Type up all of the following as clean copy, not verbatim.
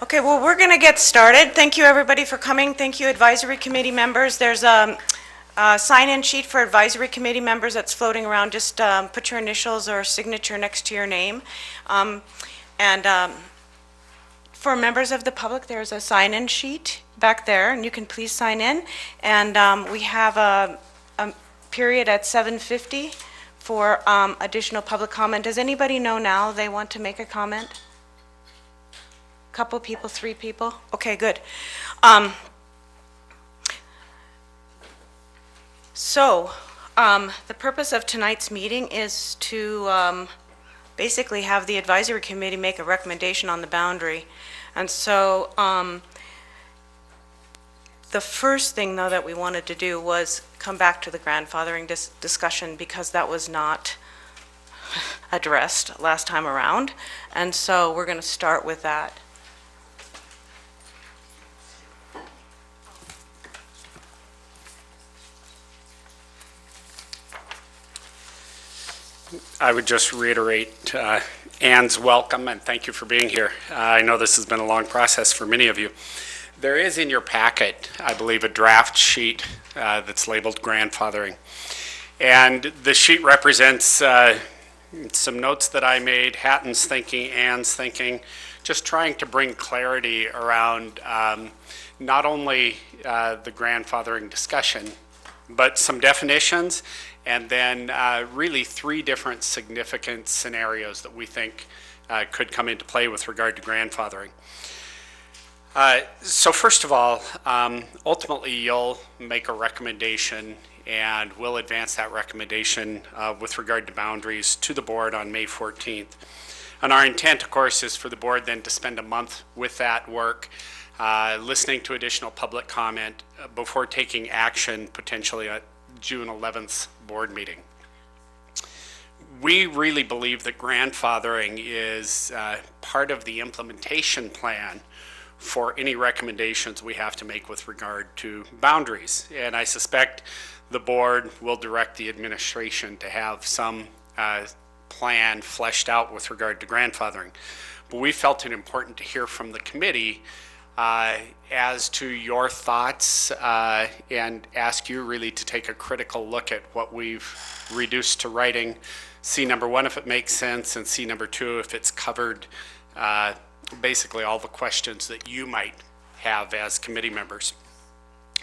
Okay, well, we're going to get started. Thank you, everybody, for coming. Thank you, advisory committee members. There's a sign-in sheet for advisory committee members that's floating around. Just put your initials or signature next to your name. And for members of the public, there's a sign-in sheet back there, and you can please sign in. And we have a period at 7:50 for additional public comment. Does anybody know now they want to make a comment? Couple people, 3 people? Okay, good. The purpose of tonight's meeting is to basically have the advisory committee make a recommendation on the boundary. And so the first thing, though, that we wanted to do was come back to the grandfathering discussion, because that was not addressed last time around. And so we're going to start with that. I would just reiterate Anne's welcome and thank you for being here. I know this has been a long process for many of you. There is in your packet, I believe, a draft sheet that's labeled grandfathering. And the sheet represents some notes that I made, Hatton's thinking, Anne's thinking, just trying to bring clarity around not only the grandfathering discussion, but some definitions, and then really 3 different significant scenarios that we think could come into play with regard to grandfathering. So first of all, ultimately you'll make a recommendation, and we'll advance that recommendation with regard to boundaries to the board on May 14th. And our intent, of course, is for the board then to spend a month with that work, listening to additional public comment before taking action potentially at June 11th board meeting. We really believe that grandfathering is part of the implementation plan for any recommendations we have to make with regard to boundaries. And I suspect the board will direct the administration to have some plan fleshed out with regard to grandfathering. But we felt it important to hear from the committee as to your thoughts and ask you really to take a critical look at what we've reduced to writing. See number 1 if it makes sense, and see number 2 if it's covered basically all the questions that you might have as committee members.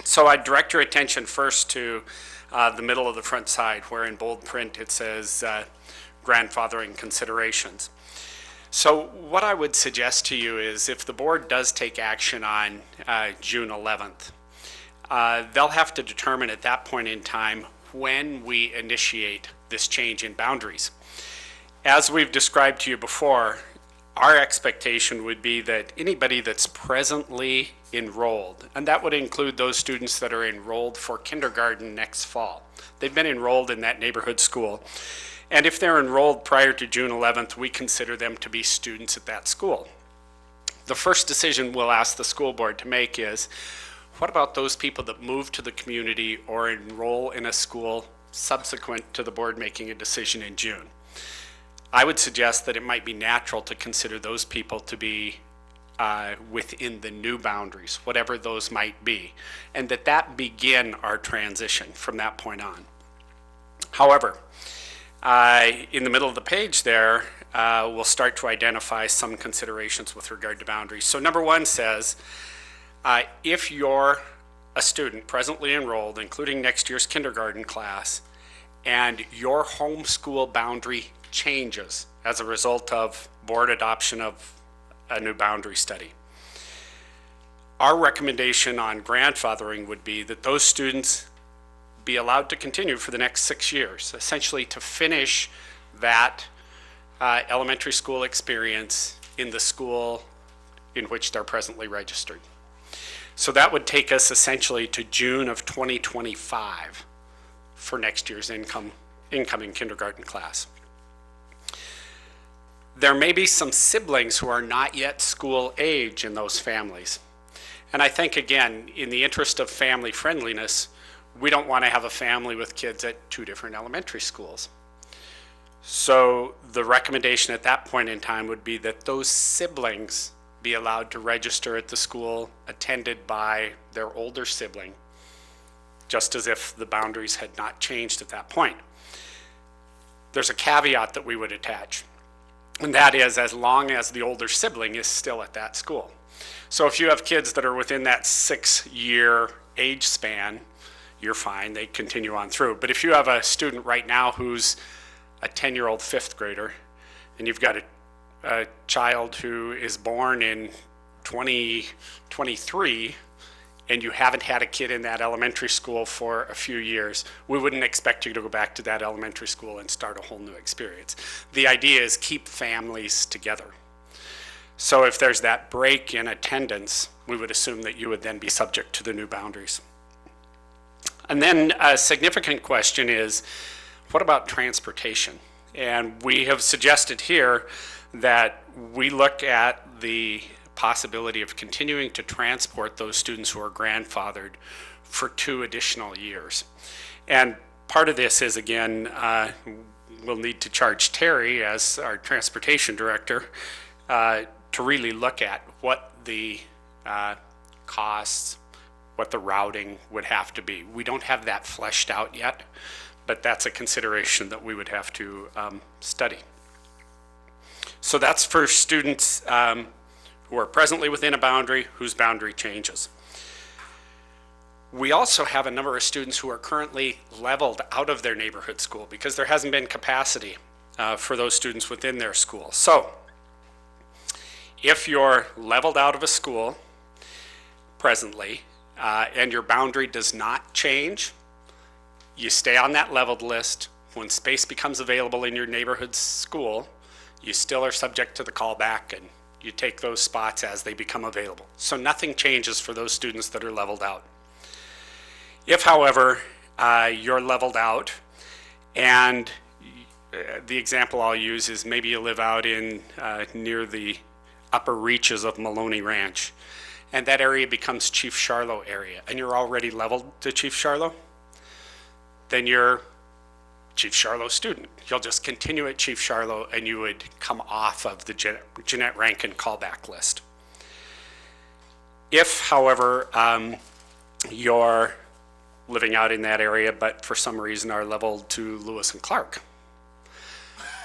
So I direct your attention first to the middle of the front side, where in bold print it says grandfathering considerations. So what I would suggest to you is, if the board does take action on June 11th, they'll have to determine at that point in time when we initiate this change in boundaries. As we've described to you before, our expectation would be that anybody that's presently enrolled, and that would include those students that are enrolled for kindergarten next fall. They've been enrolled in that neighborhood school. And if they're enrolled prior to June 11th, we consider them to be students at that school. The first decision we'll ask the school board to make is, what about those people that move to the community or enroll in a school subsequent to the board making a decision in June? I would suggest that it might be natural to consider those people to be within the new boundaries, whatever those might be, and that begin our transition from that point on. However, in the middle of the page there, we'll start to identify some considerations with regard to boundaries. So number 1 says, if you're a student presently enrolled, including next year's kindergarten class, and your homeschool boundary changes as a result of board adoption of a new boundary study, our recommendation on grandfathering would be that those students be allowed to continue for the next 6 years, essentially to finish that elementary school experience in the school in which they're presently registered. So that would take us essentially to June of 2025 for next year's incoming kindergarten class. There may be some siblings who are not yet school age in those families. And I think, again, in the interest of family friendliness, we don't want to have a family with kids at 2 different elementary schools. So the recommendation at that point in time would be that those siblings be allowed to register at the school attended by their older sibling, just as if the boundaries had not changed at that point. There's a caveat that we would attach, and that is as long as the older sibling is still at that school. So if you have kids that are within that 6-year age span, you're fine, they continue on through. But if you have a student right now who's a 10-year-old fifth grader, and you've got a child who is born in 2023, and you haven't had a kid in that elementary school for a few years, we wouldn't expect you to go back to that elementary school and start a whole new experience. The idea is keep families together. So if there's that break in attendance, we would assume that you would then be subject to the new boundaries. And then a significant question is, what about transportation? And we have suggested here that we look at the possibility of continuing to transport those students who are grandfathered for 2 additional years. And part of this is, again, we'll need to charge Terry as our transportation director to really look at what the costs, what the routing would have to be. We don't have that fleshed out yet, but that's a consideration that we would have to study. So that's for students who are presently within a boundary, whose boundary changes. We also have a number of students who are currently leveled out of their neighborhood school because there hasn't been capacity for those students within their school. So if you're leveled out of a school presently and your boundary does not change, you stay on that leveled list. When space becomes available in your neighborhood school, you still are subject to the callback, and you take those spots as they become available. So nothing changes for those students that are leveled out. If, however, you're leveled out, and the example I'll use is maybe you live out in near the upper reaches of Maloney Ranch, and that area becomes Chief Charlo area, and you're already leveled to Chief Charlo, then you're Chief Charlo student. You'll just continue at Chief Charlo, and you would come off of the Jeanette Rankin callback list. If, however, you're living out in that area, but for some reason are leveled to Lewis and Clark,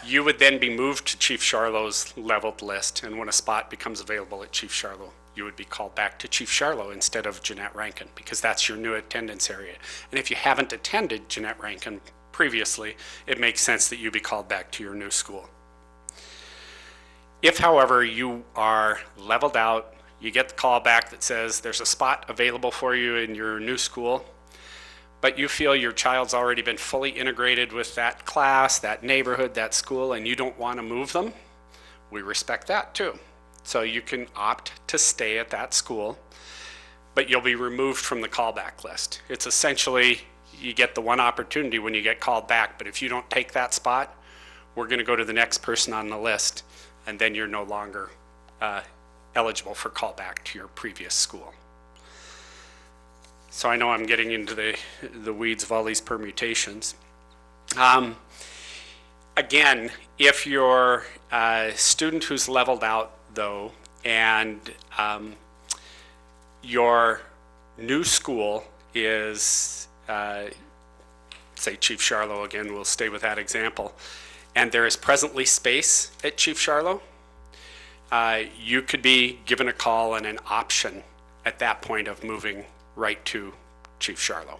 you would then be moved to Chief Charlo's leveled list, and when a spot becomes available at Chief Charlo, you would be called back to Chief Charlo instead of Jeanette Rankin, because that's your new attendance area. And if you haven't attended Jeanette Rankin previously, it makes sense that you be called back to your new school. If, however, you are leveled out, you get the call back that says there's a spot available for you in your new school, but you feel your child's already been fully integrated with that class, that neighborhood, that school, and you don't want to move them, we respect that too. So you can opt to stay at that school, but you'll be removed from the callback list. It's essentially, you get the one opportunity when you get called back, but if you don't take that spot, we're going to go to the next person on the list, and then you're no longer eligible for callback to your previous school. So I know I'm getting into the weeds of all these permutations. Again, if you're a student who's leveled out, though, and your new school is, say Chief Charlo again, we'll stay with that example, and there is presently space at Chief Charlo, you could be given a call and an option at that point of moving right to Chief Charlo.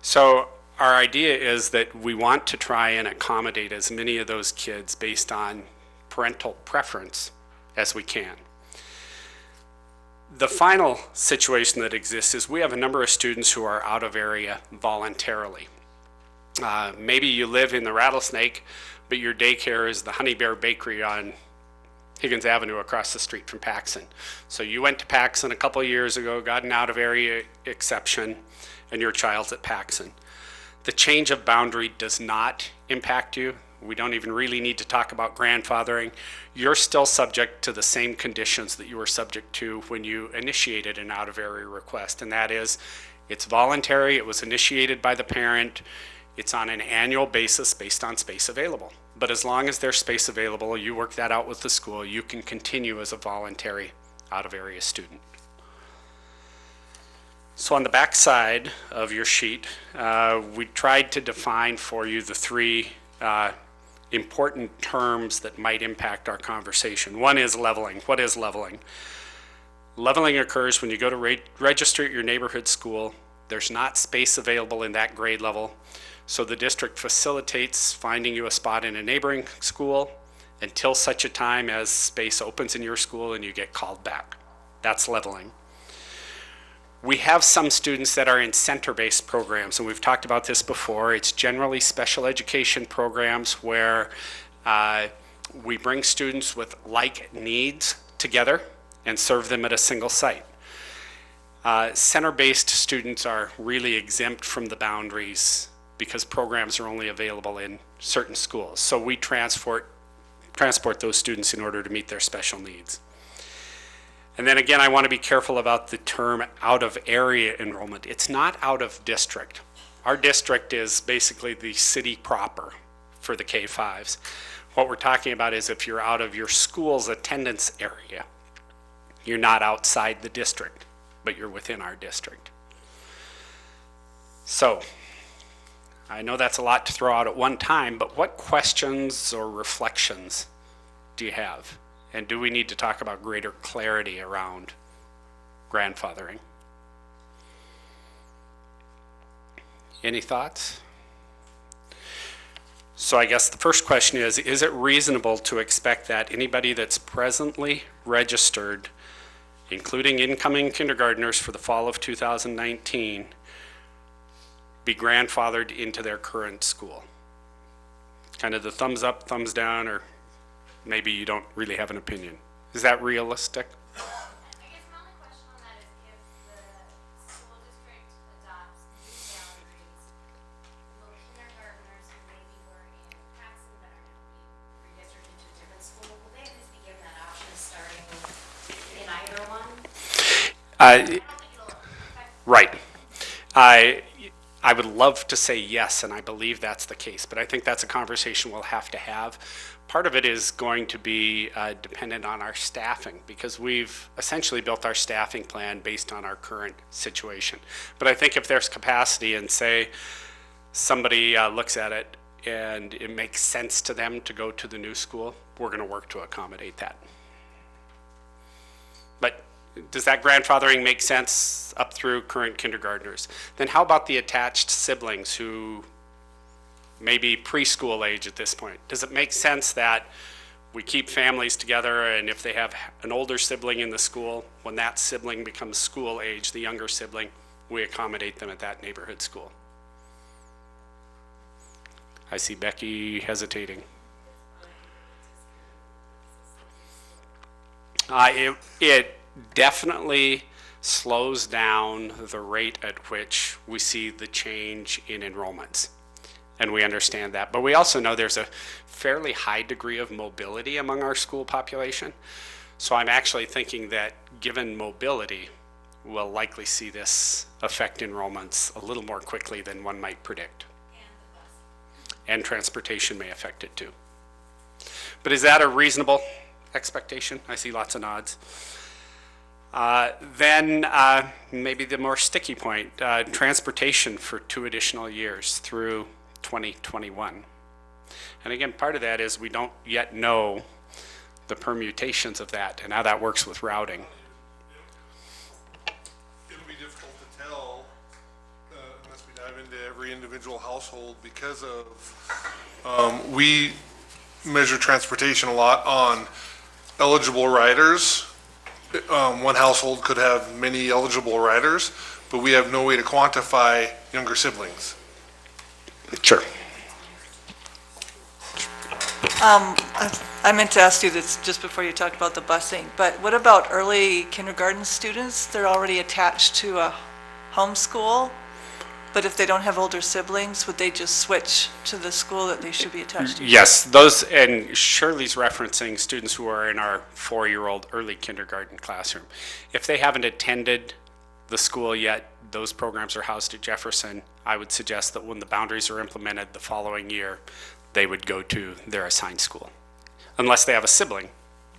So our idea is that we want to try and accommodate as many of those kids based on parental preference as we can. The final situation that exists is we have a number of students who are out of area voluntarily. Maybe you live in the Rattlesnake, but your daycare is the Honey Bear Bakery on Higgins Avenue across the street from Paxson. So you went to Paxson a couple of years ago, got an out of area exception, and your child's at Paxson. The change of boundary does not impact you. We don't even really need to talk about grandfathering. You're still subject to the same conditions that you were subject to when you initiated an out of area request, and that is it's voluntary, it was initiated by the parent, It's on an annual basis based on space available. But as long as there's space available, you work that out with the school, you can continue as a voluntary out-of-area student. So on the back side of your sheet, we tried to define for you the three important terms that might impact our conversation. One is leveling. What is leveling? Leveling occurs when you go to register at your neighborhood school. There's not space available in that grade level, so the district facilitates finding you a spot in a neighboring school until such a time as space opens in your school and you get called back. That's leveling. We have some students that are in center-based programs, and we've talked about this before. It's generally special education programs where we bring students with like needs together and serve them at a single site. Center-based students are really exempt from the boundaries because programs are only available in certain schools. So we transport those students in order to meet their special needs. And then again, I want to be careful about the term out-of-area enrollment. It's not out of district. Our district is basically the city proper for the K-5s. What we're talking about is if you're out of your school's attendance area. You're not outside the district, but you're within our district. So, I know that's a lot to throw out at one time, but what questions or reflections do you have? And do we need to talk about greater clarity around grandfathering? Any thoughts? So I guess the first question is it reasonable to expect that anybody that's presently registered, including incoming kindergartners for the fall of 2019, be grandfathered into their current school? Kind of the thumbs up, thumbs down, or maybe you don't really have an opinion. Is that realistic? I guess my only question on that is if the school district adopts new boundaries, will kindergartners who maybe were in Paxton that are now being redistricted to a different school, will they at least be given that option starting in either one? I don't think it'll affect. Right. I would love to say yes, and I believe that's the case, but I think that's a conversation we'll have to have. Part of it is going to be dependent on our staffing, because we've essentially built our staffing plan based on our current situation. But I think if there's capacity and say somebody looks at it and it makes sense to them to go to the new school, we're going to work to accommodate that. But does that grandfathering make sense up through current kindergartners? Then how about the attached siblings who may be preschool age at this point? Does it make sense that we keep families together, and if they have an older sibling in the school, when that sibling becomes school age, the younger sibling, we accommodate them at that neighborhood school? I see Becky hesitating. It definitely slows down the rate at which we see the change in enrollments. And we understand that. But we also know there's a fairly high degree of mobility among our school population. So I'm actually thinking that given mobility, we'll likely see this affect enrollments a little more quickly than one might predict. And transportation may affect it too. But is that a reasonable expectation? I see lots of nods. Then maybe the more sticky point, transportation for 2 additional years through 2021. And again, part of that is we don't yet know the permutations of that and how that works with routing. It'll be difficult to tell unless we dive into every individual household, because of we measure transportation a lot on eligible riders. One household could have many eligible riders, but we have no way to quantify younger siblings. Sure. I meant to ask you this just before you talked about the busing, but what about early kindergarten students? They're already attached to a homeschool, but if they don't have older siblings, would they just switch to the school that they should be attached to? Yes, those, and Shirley's referencing students who are in our 4-year-old early kindergarten classroom. If they haven't attended the school, yet those programs are housed at Jefferson, I would suggest that when the boundaries are implemented the following year, they would go to their assigned school, unless they have a sibling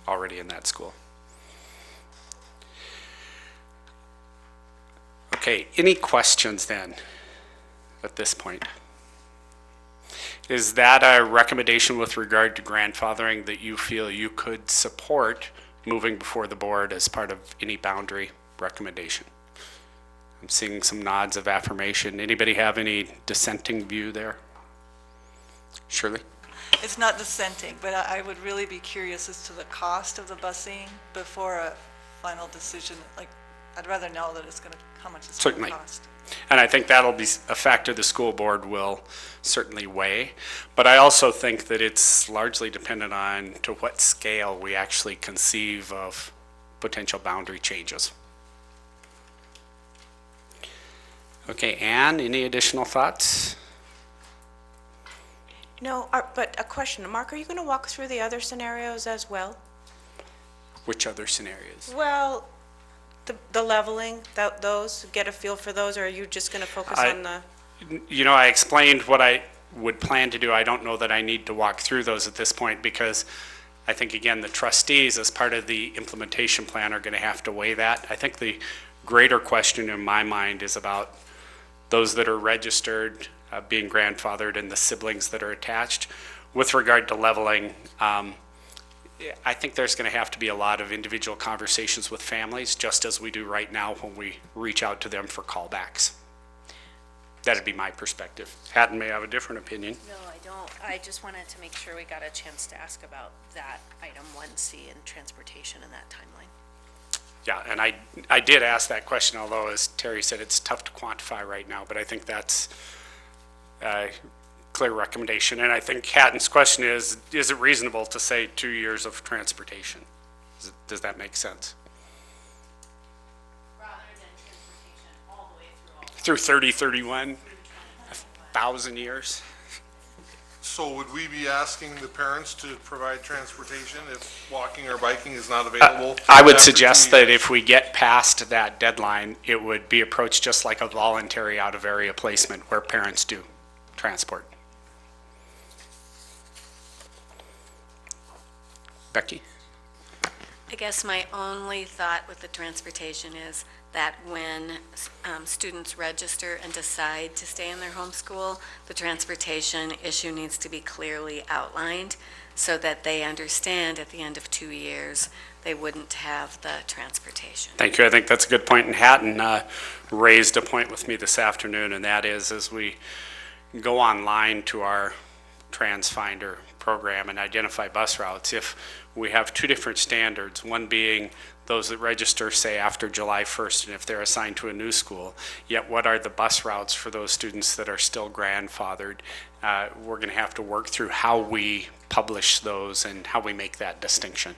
already in that school. Okay, any questions then at this point? Is that a recommendation with regard to grandfathering that you feel you could support moving before the board as part of any boundary recommendation? I'm seeing some nods of affirmation. Anybody have any dissenting view there? Shirley? It's not dissenting, but I would really be curious as to the cost of the busing before a final decision. Like, I'd rather know that it's gonna, how much it's gonna Certainly. cost. And I think that'll be a factor the school board will certainly weigh. But I also think that it's largely dependent on to what scale we actually conceive of potential boundary changes. Okay, Ann, any additional thoughts? No, but a question, Mark, are you going to walk through the other scenarios as well? Which other scenarios? Well, the leveling, those, get a feel for those, or are you just going to focus on the? You know, I explained what I would plan to do. I don't know that I need to walk through those at this point because I think, again, the trustees, as part of the implementation plan, are going to have to weigh that. I think the greater question in my mind is about those that are registered, being grandfathered, and the siblings that are attached. With regard to leveling, I think there's going to have to be a lot of individual conversations with families, just as we do right now when we reach out to them for callbacks. That'd be my perspective. Hatton may have a different opinion. No, I don't. I just wanted to make sure we got a chance to ask about that item 1C and transportation in that timeline. Yeah, and I did ask that question, although, as Terry said, it's tough to quantify right now, but I think that's a clear recommendation. And I think Hatton's question is it reasonable to say 2 years of transportation? Does that make sense? Rather than transportation all the way through all. Through 30, 31, 1,000 years? So would we be asking the parents to provide transportation if walking or biking is not available? I would after 2 suggest that years? if we get past that deadline, it would be approached just like a voluntary out-of-area placement where parents do transport. Becky? I guess my only thought with the transportation is that when students register and decide to stay in their home school, the transportation issue needs to be clearly outlined so that they understand at the end of 2 years, they wouldn't have the transportation. Thank you. I think that's a good point. And Hatton raised a point with me this afternoon, and that is as we go online to our TransFinder program and identify bus routes, if we have two different standards, one being those that register, say, after July 1st, and if they're assigned to a new school, yet what are the bus routes for those students that are still grandfathered? We're going to have to work through how we publish those and how we make that distinction.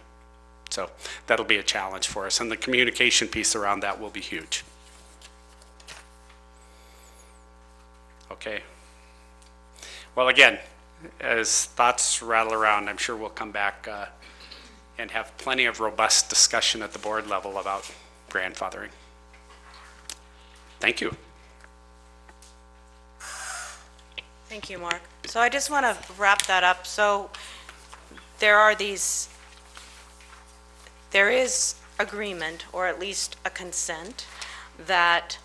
So that'll be a challenge for us, and the communication piece around that will be huge. Okay. Well, again, as thoughts rattle around, I'm sure we'll come back and have plenty of robust discussion at the board level about grandfathering. Thank you. Thank you, Mark. So I just want to wrap that up. So there is agreement, or at least a consent, that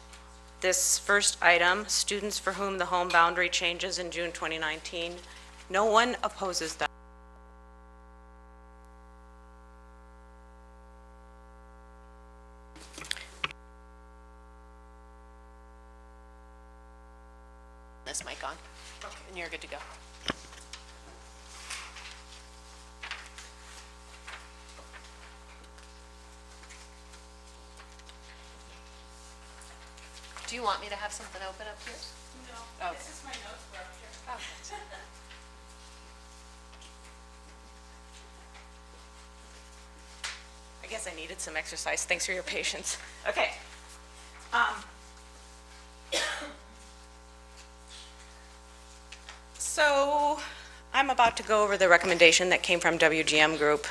this first item, students for whom the home boundary changes in June 2019, no one opposes that. This mic on, and you're good to go. Do you want me to have something open up here? No, this is my notes were up here. Oh. I guess I needed some exercise. Thanks for your patience. Okay. So I'm about to go over the recommendation that came from WGM Group.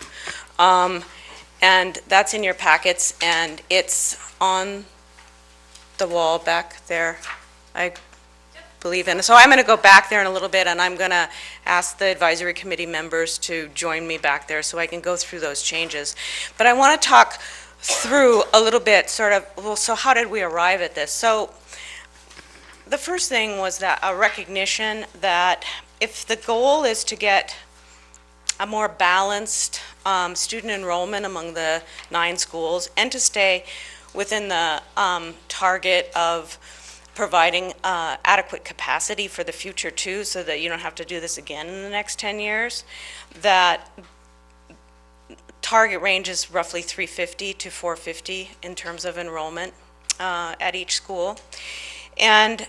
And that's in your packets, and it's on the wall back there, I believe in. So I'm going to go back there in a little bit, and I'm going to ask the advisory committee members to join me back there so I can go through those changes. But I want to talk through a little bit, sort of, well, so how did we arrive at this? So the first thing was that a recognition that if the goal is to get a more balanced student enrollment among the 9 schools and to stay within the target of providing adequate capacity for the future too, so that you don't have to do this again in the next 10 years, that target range is roughly 350 to 450 in terms of enrollment at each school. And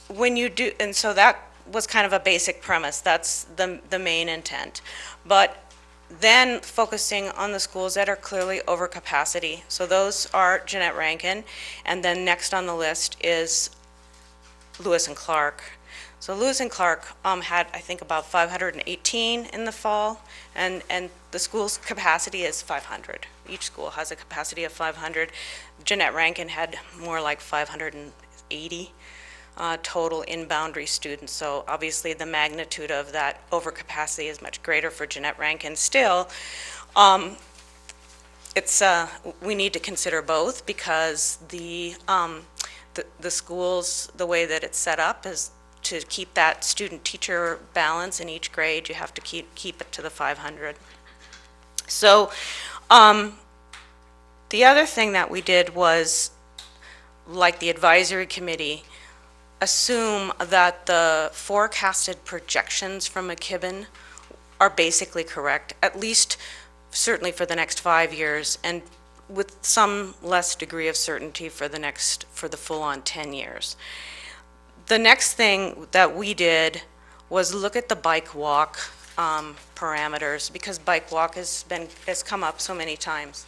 when you do, and so that was kind of a basic premise. That's the main intent. But then focusing on the schools that are clearly over capacity. So those are Jeanette Rankin, and then next on the list is Lewis and Clark. So Lewis and Clark had, I think, about 518 in the fall, and the school's capacity is 500. Each school has a capacity of 500. Jeanette Rankin had more like 580. Total in-boundary students. So obviously the magnitude of that overcapacity is much greater for Jeanette Rankin. Still, we need to consider both, because the schools, the way that it's set up is to keep that student-teacher balance in each grade. You have to keep it to the 500. So the other thing that we did was, like the advisory committee, assume that the forecasted projections from McKibben are basically correct, at least certainly for the next 5 years, and with some less degree of certainty for the full-on 10 years. The next thing that we did was look at the bike walk parameters, because bike walk has come up so many times.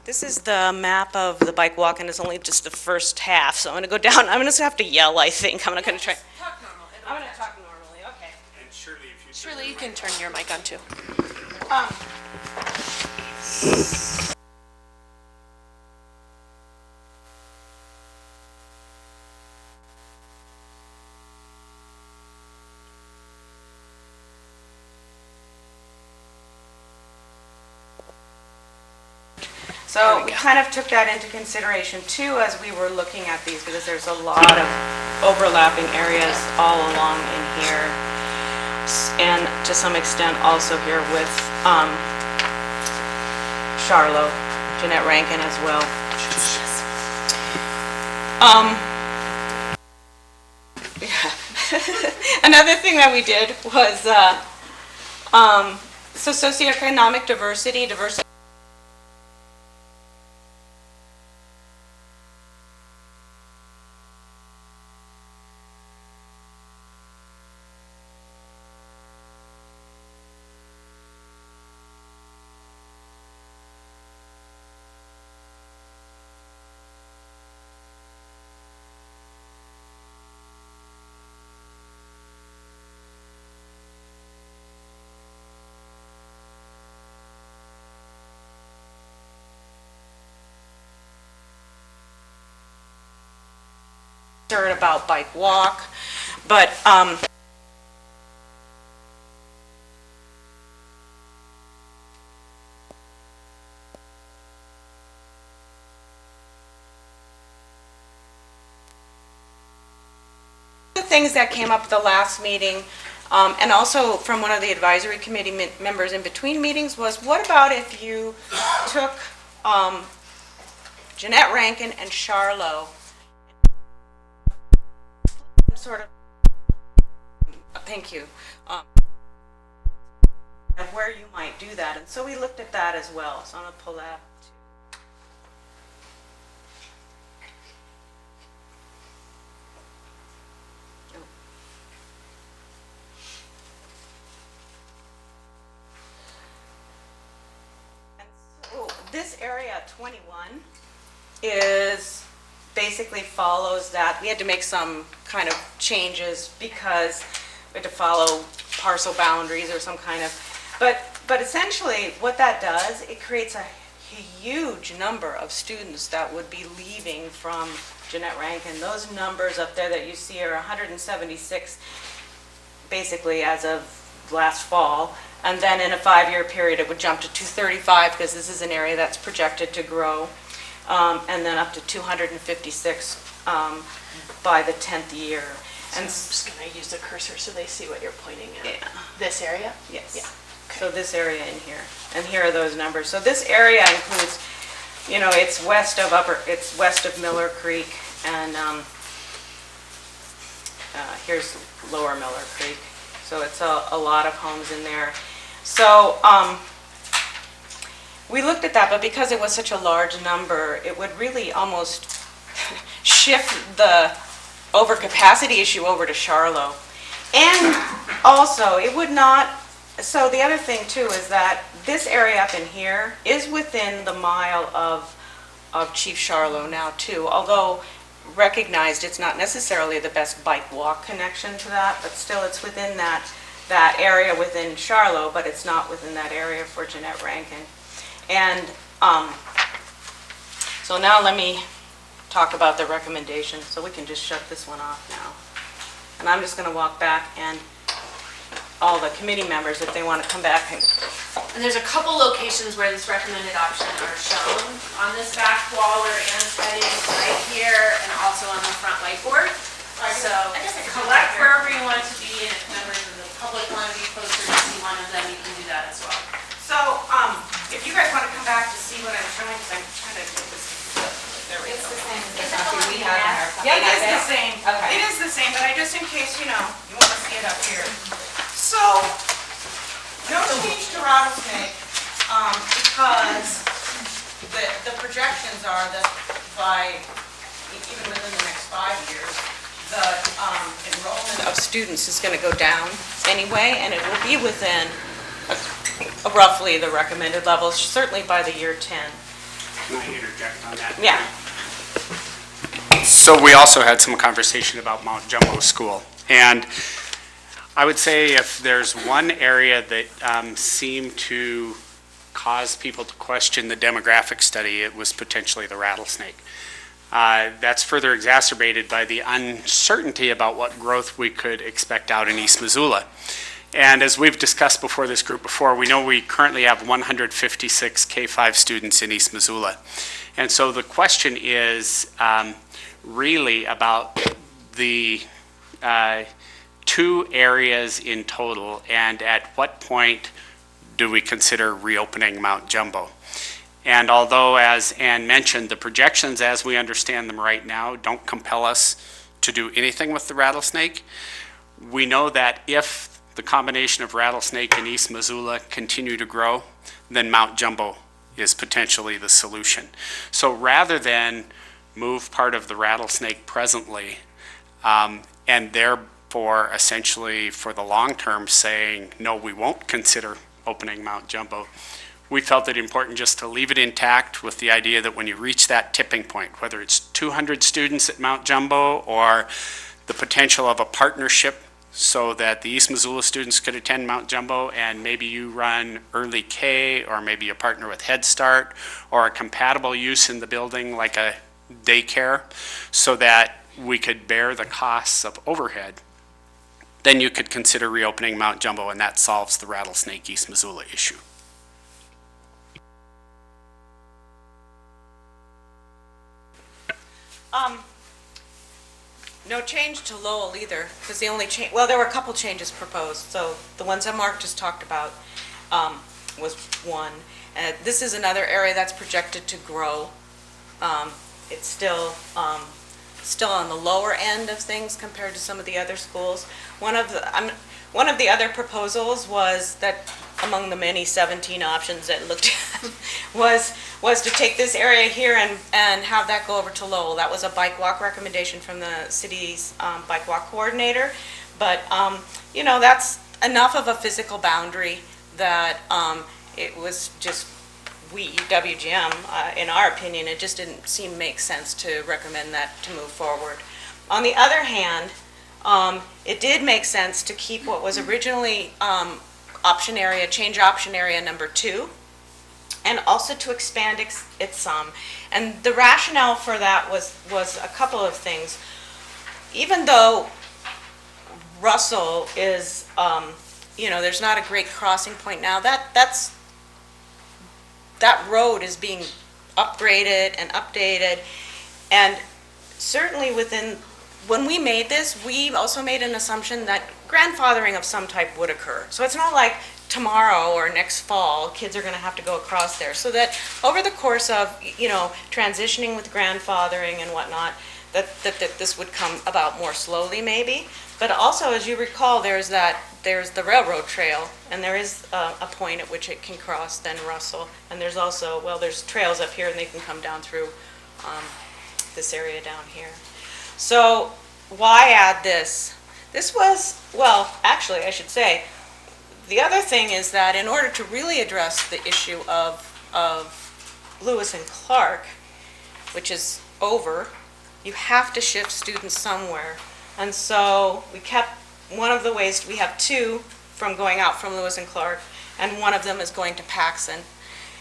This is the map of the bike walk, and it's only just the first half, so I'm going to go down. I'm going to have to yell, I think. I'm going to try. Talk normal. I'm going to talk normally, okay. And Shirley, if you Shirley, you can turn your mic on too. So we kind of took that into consideration too as we were looking at these, because there's a lot of overlapping areas all along in here, and to some extent also here with Charlo, Jeanette Rankin as well. Another thing that we did was so socioeconomic diversity. About bike walk, but the things that came up at the last meeting, and also from one of the advisory committee members in between meetings, was what about if you took Jeanette Rankin and Charlo, sort of, thank you, and where you might do that. And so we looked at that as well. So I'm going to pull that. And so this area 21, is, basically follows that. We had to make some kind of changes because we had to follow parcel boundaries or some kind of, but essentially what that does, it creates a huge number of students that would be leaving from Jeanette Rankin. Those numbers up there that you see are 176 basically as of last fall. And then in a 5-year period, it would jump to 235 because this is an area that's projected to grow. And then up to 256 by the 10th year. So I'm just gonna use the cursor so they see what you're pointing at. Yeah. This area? Yes. Yeah. So this area in here, and here are those numbers. So this area includes, it's west of Miller Creek, and here's Lower Miller Creek. So it's a lot of homes in there. So we looked at that, but because it was such a large number, it would really almost shift the overcapacity issue over to Charlotte. And also, it would not, so the other thing too is that this area up in here is within the mile of Chief Charlotte now too, although recognized it's not necessarily the best bike walk connection to that, but still it's within that area within Charlotte, but it's not within that area for Jeanette Rankin. And so now let me talk about the recommendation, so we can just shut this one off now. And I'm just going to walk back, and all the committee members, if they want to come back. And there's a couple locations where this recommended option are shown on this back wall where Anna's heading, right here, and also on the front whiteboard. So select wherever you want to be, and if members of the public want to be closer to see one of them, you can do that as well. So if you guys want to come back to see what I'm showing, because I'm trying to get this. There we go. It's the same as the copy we have in our copy. Yeah, it is the same. Okay. It is the same, but just in case, you want to see it up here. So, no change to rattlesnake, because the projections are that by, even within the next 5 years, the enrollment of students is going to go down anyway, and it will be within roughly the recommended levels, certainly by the year 10. Can I interject on that? Yeah. So we also had some conversation about Mount Jumbo School. And I would say if there's one area that seemed to cause people to question the demographic study, it was potentially the rattlesnake. That's further exacerbated by the uncertainty about what growth we could expect out in East Missoula. And as we've discussed before this group before, we know we currently have 156 K-5 students in East Missoula. And so the question is really about the 2 areas in total, and at what point do we consider reopening Mount Jumbo? And although, as Ann mentioned, the projections as we understand them right now don't compel us to do anything with the rattlesnake, we know that if the combination of rattlesnake and East Missoula continue to grow, then Mount Jumbo is potentially the solution. So rather than move part of the rattlesnake presently, and therefore essentially for the long term saying, no, we won't consider opening Mount Jumbo, we felt it important just to leave it intact with the idea that when you reach that tipping point, whether it's 200 students at Mount Jumbo or the potential of a partnership so that the East Missoula students could attend Mount Jumbo, and maybe you run early K, or maybe you partner with Head Start, or a compatible use in the building like a daycare, so that we could bear the costs of overhead, then you could consider reopening Mount Jumbo, and that solves the rattlesnake East Missoula issue. No change to Lowell either, because the only change, well, there were a couple changes proposed. So the ones that Mark just talked about was one. This is another area that's projected to grow. It's still on the lower end of things compared to some of the other schools. One of the other proposals was that among the many 17 options that looked at was to take this area here and have that go over to Lowell. That was a bike walk recommendation from the city's bike walk coordinator. But, that's enough of a physical boundary that it was just WGM, in our opinion, it just didn't seem make sense to recommend that to move forward. On the other hand, it did make sense to keep what was originally option area, change option area number 2, and also to expand its sum. And the rationale for that was a couple of things. Even though Russell is, there's not a great crossing point now, that road is being upgraded and updated, and certainly when we made this, we also made an assumption that grandfathering of some type would occur. So it's not like tomorrow or next fall, kids are going to have to go across there. So that over the course of, transitioning with grandfathering and whatnot, that this would come about more slowly maybe. But also, as you recall, there's the railroad trail, and there is a point at which it can cross then Russell. And there's also, there's trails up here, and they can come down through this area down here. So why add this? This was, actually, I should say, the other thing is that in order to really address the issue of Lewis and Clark, which is over, you have to shift students somewhere. And so we kept one of the ways, we have 2 from going out from Lewis and Clark, and one of them is going to Paxson.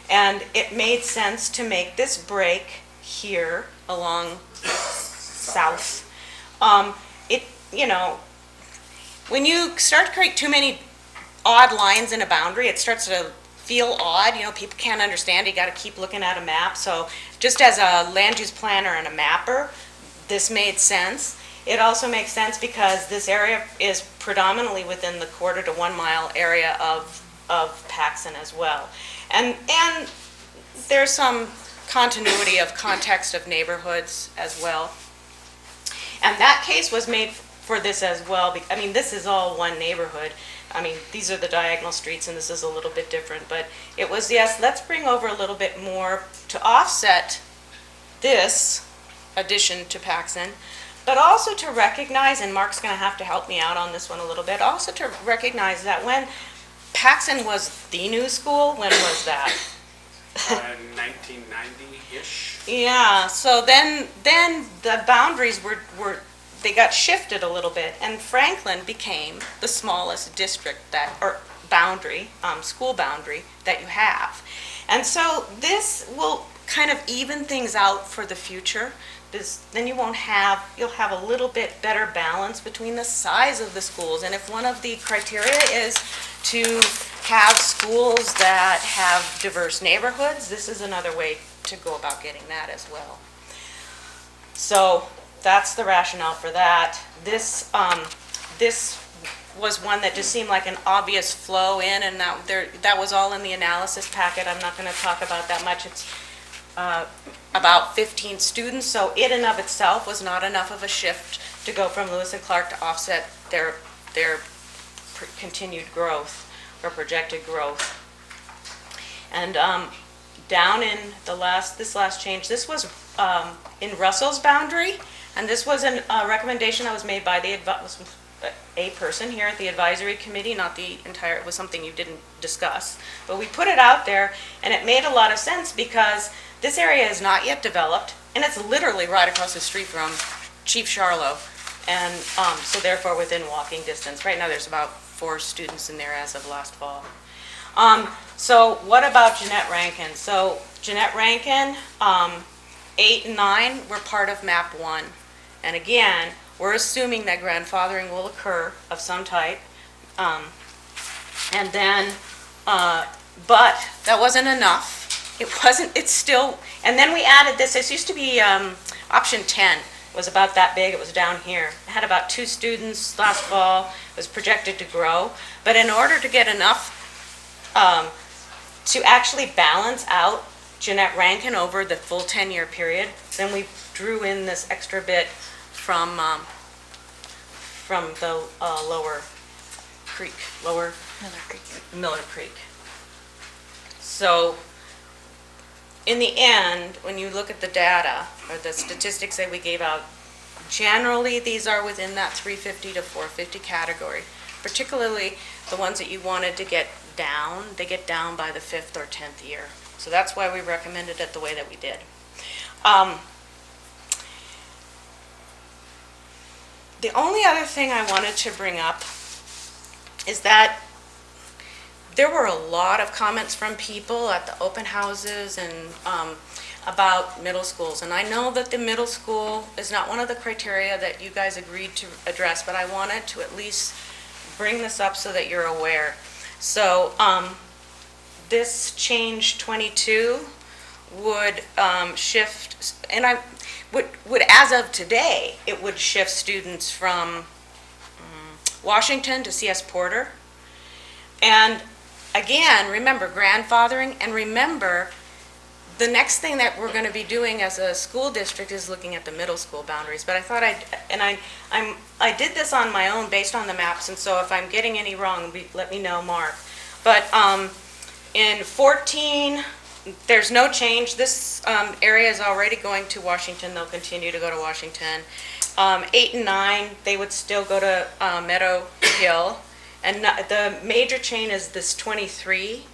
And it made sense to make this break here along south. When you start to create too many odd lines in a boundary, it starts to feel odd. People can't understand. You got to keep looking at a map. So just as a land use planner and a mapper, this made sense. It also makes sense because this area is predominantly within the 1/4 to 1 mile area of Paxson as well. And there's some continuity of context of neighborhoods as well. And that case was made for this as well. This is all one neighborhood. These are the diagonal streets, and this is a little bit different. But it was, yes, let's bring over a little bit more to offset this addition to Paxson, but also to recognize, and Mark's going to have to help me out on this one a little bit, also to recognize that when Paxson was the new school, when was that? 1990-ish. Yeah, so then the boundaries they got shifted a little bit, and Franklin became the smallest district school boundary that you have. And so this will kind of even things out for the future. Then you'll have a little bit better balance between the size of the schools. And if one of the criteria is to have schools that have diverse neighborhoods, this is another way to go about getting that as well. So that's the rationale for that. This was one that just seemed like an obvious flow in, and that was all in the analysis packet. I'm not going to talk about that much. It's about 15 students, so it in of itself was not enough of a shift to go from Lewis and Clark to offset their continued growth or projected growth. And down in this last change, this was in Russell's boundary, and this was a recommendation that was made by a person here at the advisory committee, not the entire, it was something you didn't discuss, but we put it out there, and it made a lot of sense because this area is not yet developed, and it's literally right across the street from Chief Charlo, and so therefore within walking distance. Right now there's about 4 students in there as of last fall. So what about Jeanette Rankin? So Jeanette Rankin, 8 and 9 were part of map 1. And again, we're assuming that grandfathering will occur of some type. And then, but that wasn't enough. It's still, and then we added this. This used to be option 10. It was about that big. It was down here. It had about 2 students last fall. It was projected to grow. But in order to get enough to actually balance out Jeanette Rankin over the full 10-year period, then we drew in this extra bit from the Miller Creek. So in the end, when you look at the data or the statistics that we gave out, generally these are within that 350 to 450 category, particularly the ones that you wanted to get down, they get down by the 5th or 10th year. So that's why we recommended it the way that we did. The only other thing I wanted to bring up is that there were a lot of comments from people at the open houses and about middle schools. And I know that the middle school is not one of the criteria that you guys agreed to address, but I wanted to at least bring this up so that you're aware. So this change 22 would shift, and I would, as of today, it would shift students from Washington to CS Porter. And again, remember grandfathering, and remember the next thing that we're going to be doing as a school district is looking at the middle school boundaries. But I thought I did this on my own based on the maps, and so if I'm getting any wrong, let me know, Mark. But in 14, there's no change. This area is already going to Washington. They'll continue to go to Washington. 8 and 9, they would still go to Meadow Hill. And the major change is this 23.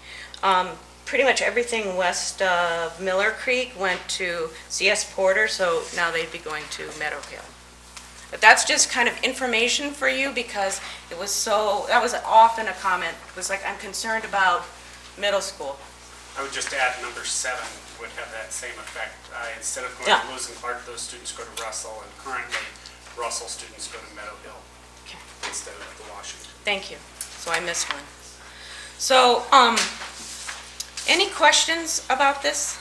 Pretty much everything west of Miller Creek went to CS Porter, so now they'd be going to Meadow Hill. But that's just kind of information for you because it was so, that was often a comment. It was like, I'm concerned about middle school. I would just add number 7 would have that same effect. Instead of going Yeah. to Lewis and Clark, those students go to Russell, and currently Russell students go to Meadow Hill instead of the Washington. Thank you. So I missed one. So, any questions about this?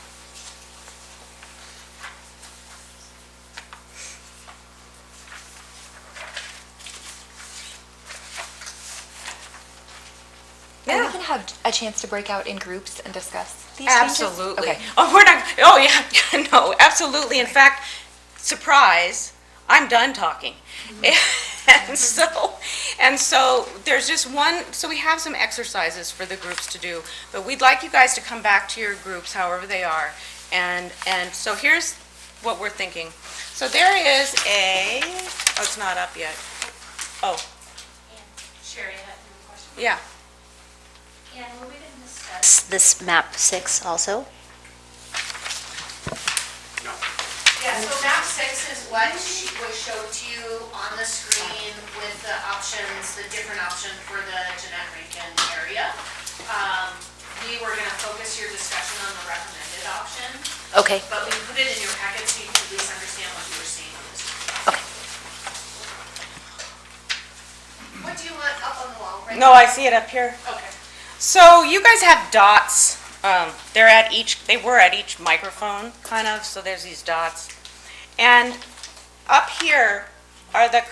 And Yeah. we can have a chance to break out in groups and discuss these changes? Absolutely. Okay. Oh, we're not, oh, yeah, no, absolutely. In fact, surprise, I'm done talking. And so there's just one, so we have some exercises for the groups to do, but we'd like you guys to come back to your groups, however they are. And so here's what we're thinking. So there is oh, it's not up yet. Oh, Sherry, I have a question. yeah. And were we going to discuss this map 6 also? No. Yeah, so map 6 is what was showed to you on the screen with the options, the different options for the Jeanette Rankin area. We were gonna focus your discussion on the recommended option, Okay. but we put it in your packet so you could at least understand what you were seeing on the screen. Okay. What do you want up on the wall, right? No, I see it up here. Okay. So you guys have dots. They were at each microphone, kind of, so there's these dots. And up here are the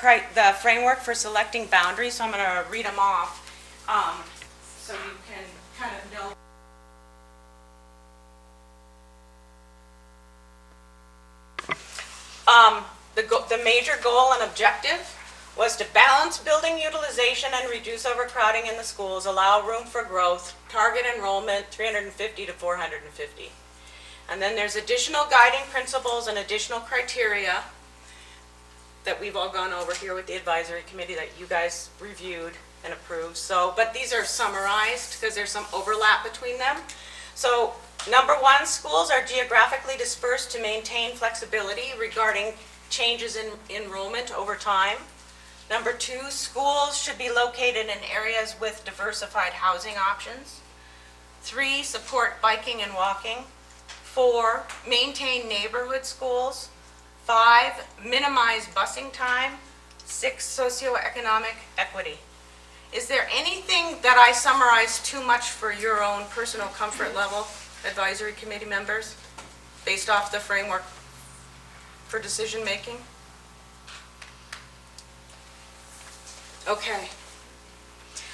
framework for selecting boundaries, so I'm going to read them off, so you can kind of know. The major goal and objective was to balance building utilization and reduce overcrowding in the schools, allow room for growth, target enrollment 350 to 450. And then there's additional guiding principles and additional criteria that we've all gone over here with the advisory committee that you guys reviewed and approved. So, but these are summarized because there's some overlap between them. So, number 1, schools are geographically dispersed to maintain flexibility regarding changes in enrollment over time. Number 2, schools should be located in areas with diversified housing options. 3, support biking and walking. 4, maintain neighborhood schools. 5, minimize busing time. 6, socioeconomic equity. Is there anything that I summarized too much for your own personal comfort level, advisory committee members, based off the framework for decision making? Okay.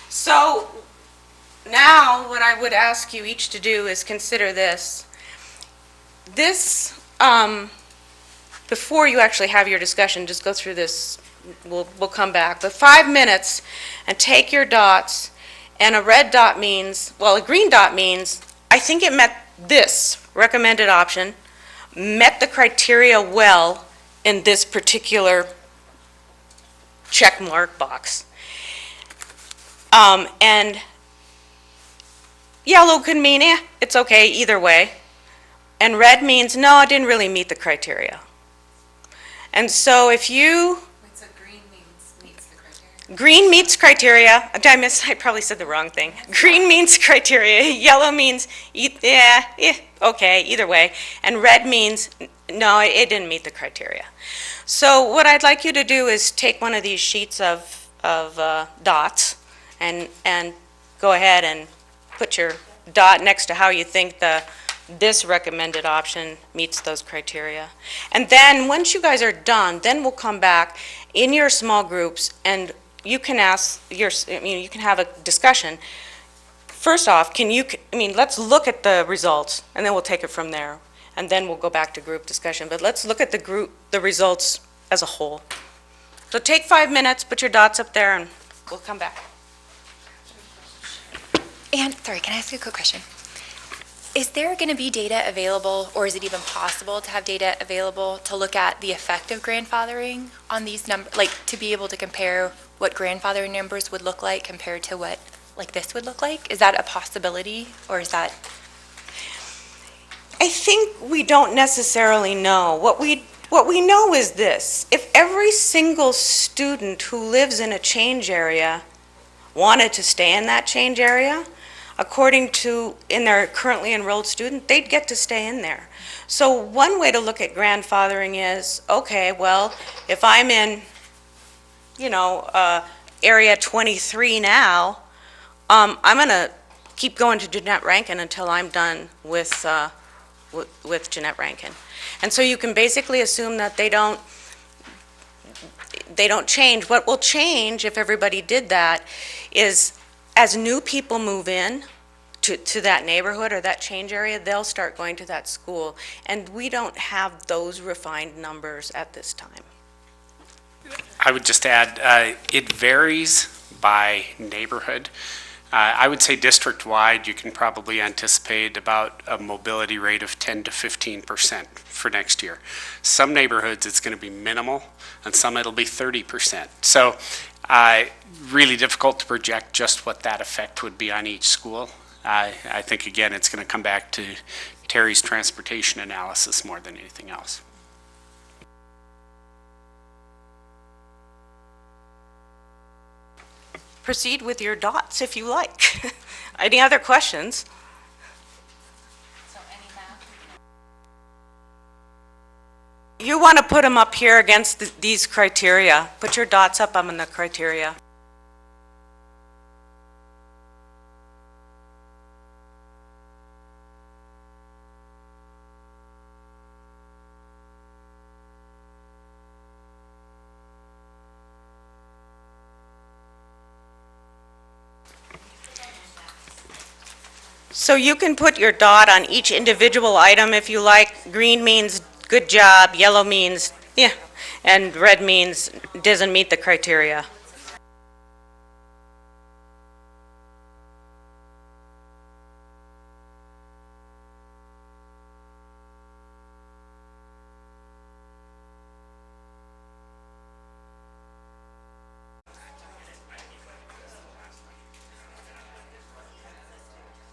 So now what I would ask you each to do is consider this. This, before you actually have your discussion, just go through this, we'll come back. But 5 minutes and take your dots, and a red dot means, well, a green dot means, I think it met this recommended option, met the criteria well in this particular check mark box. And Yellow could mean, it's okay, either way. And red means, no, it didn't really meet the criteria. And so if you, So green meets the criteria? green meets criteria, I probably said the wrong thing. Green means criteria, yellow means, okay, either way. And red means, no, it didn't meet the criteria. So what I'd like you to do is take one of these sheets of dots and go ahead and put your dot next to how you think this recommended option meets those criteria. And then, once you guys are done, then we'll come back in your small groups and you can you can have a discussion. First off, let's look at the results and then we'll take it from there. And then we'll go back to group discussion. But let's look at the results as a whole. So take 5 minutes, put your dots up there, and we'll come back. And, sorry, can I ask you a quick question? Is there going to be data available, or is it even possible to have data available to look at the effect of grandfathering on these numbers, like to be able to compare what grandfathering numbers would look like compared to what like this would look like? Is that a possibility, or is that? I think we don't necessarily know. What we know is this: if every single student who lives in a change area wanted to stay in that change area, according to in their currently enrolled student, they'd get to stay in there. So one way to look at grandfathering is, okay, well, if I'm in, area 23 now, I'm going to keep going to Jeanette Rankin until I'm done with Jeanette Rankin. And so you can basically assume that they don't change. What will change if everybody did that is, as new people move in to that neighborhood or that change area, they'll start going to that school. And we don't have those refined numbers at this time. I would just add, it varies by neighborhood. I would say district-wide, you can probably anticipate about a mobility rate of 10 to 15% for next year. Some neighborhoods, it's going to be minimal, and some it'll be 30%. So really difficult to project just what that effect would be on each school. I think, again, it's going to come back to Terry's transportation analysis more than anything else. Proceed with your dots if you like. Any other questions? So any map? You want to put them up here against these criteria. Put your dots up on the criteria. So you can put your dot on each individual item if you like. Green means good job, yellow means, yeah, and red means doesn't meet the criteria.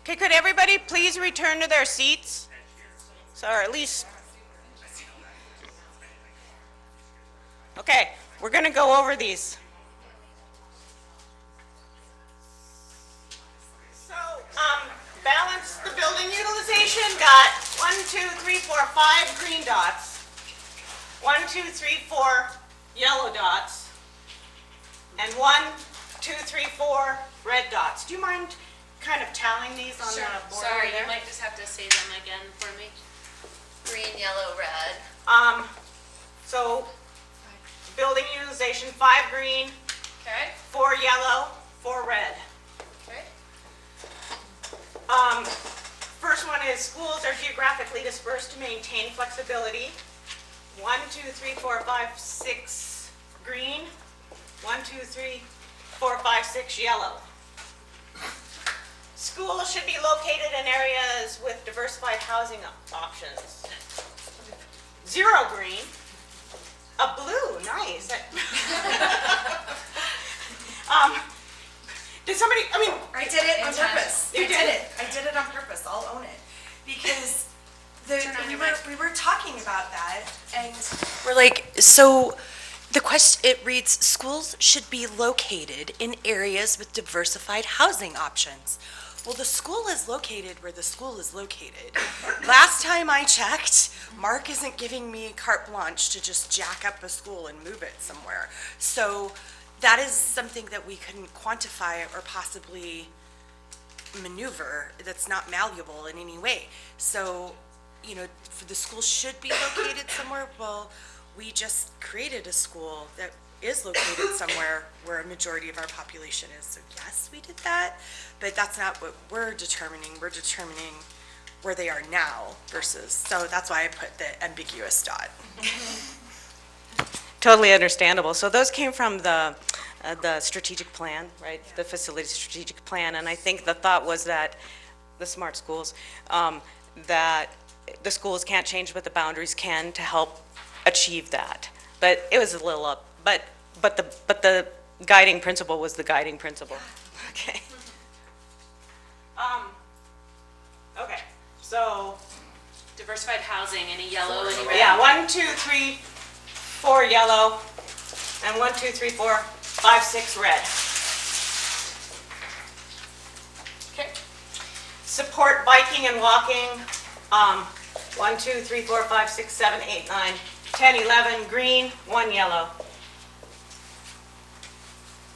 Okay, could everybody please return to their seats? So, or at least, okay, we're going to go over these. So, balance the building utilization, got 1, 2, 3, 4, 5 green dots, 1, 2, 3, 4 yellow dots, and 1, 2, 3, 4 red dots. Do you mind kind of tallying these on the board Sorry, over there? you might just have to say them again for me. Green, yellow, red. So, building utilization, 5 green, Okay, 4 yellow, 4 red. okay. First one is schools are geographically dispersed to maintain flexibility. 1, 2, 3, 4, 5, 6 green, 1, 2, 3, 4, 5, 6 yellow. Schools should be located in areas with diversified housing options. 0 green, a blue, nice. Did somebody, I mean, I did it on Intentional. purpose. You I did did it. it. I did it on purpose. I'll own it. Because Turn on your mic. we were talking about that, and we're like, so the question, it reads, schools should be located in areas with diversified housing options. Well, the school is located where the school is located. Last time I checked, Mark isn't giving me carte blanche to just jack up a school and move it somewhere. So that is something that we couldn't quantify or possibly maneuver, that's not malleable in any way. So, you know, for the school should be located somewhere, well, we just created a school that is located somewhere where a majority of our population is. So yes, we did that, but that's not what we're determining. We're determining where they are now versus, so that's why I put the ambiguous dot. totally understandable. So those came from the strategic plan, right? The facility strategic plan, and I think the thought was that the smart schools, that the schools can't change, but the boundaries can to help achieve that. But it was a little up, but the guiding principle was the guiding principle. Okay. Okay, so, Diversified housing, any yellow, any red? yeah, 1, 2, 3, 4 yellow, and 1, 2, 3, 4, 5, 6 red. Okay. Support biking and walking, 1, 2, 3, 4, 5, 6, 7, 8, 9, 10, 11 green, 1 yellow.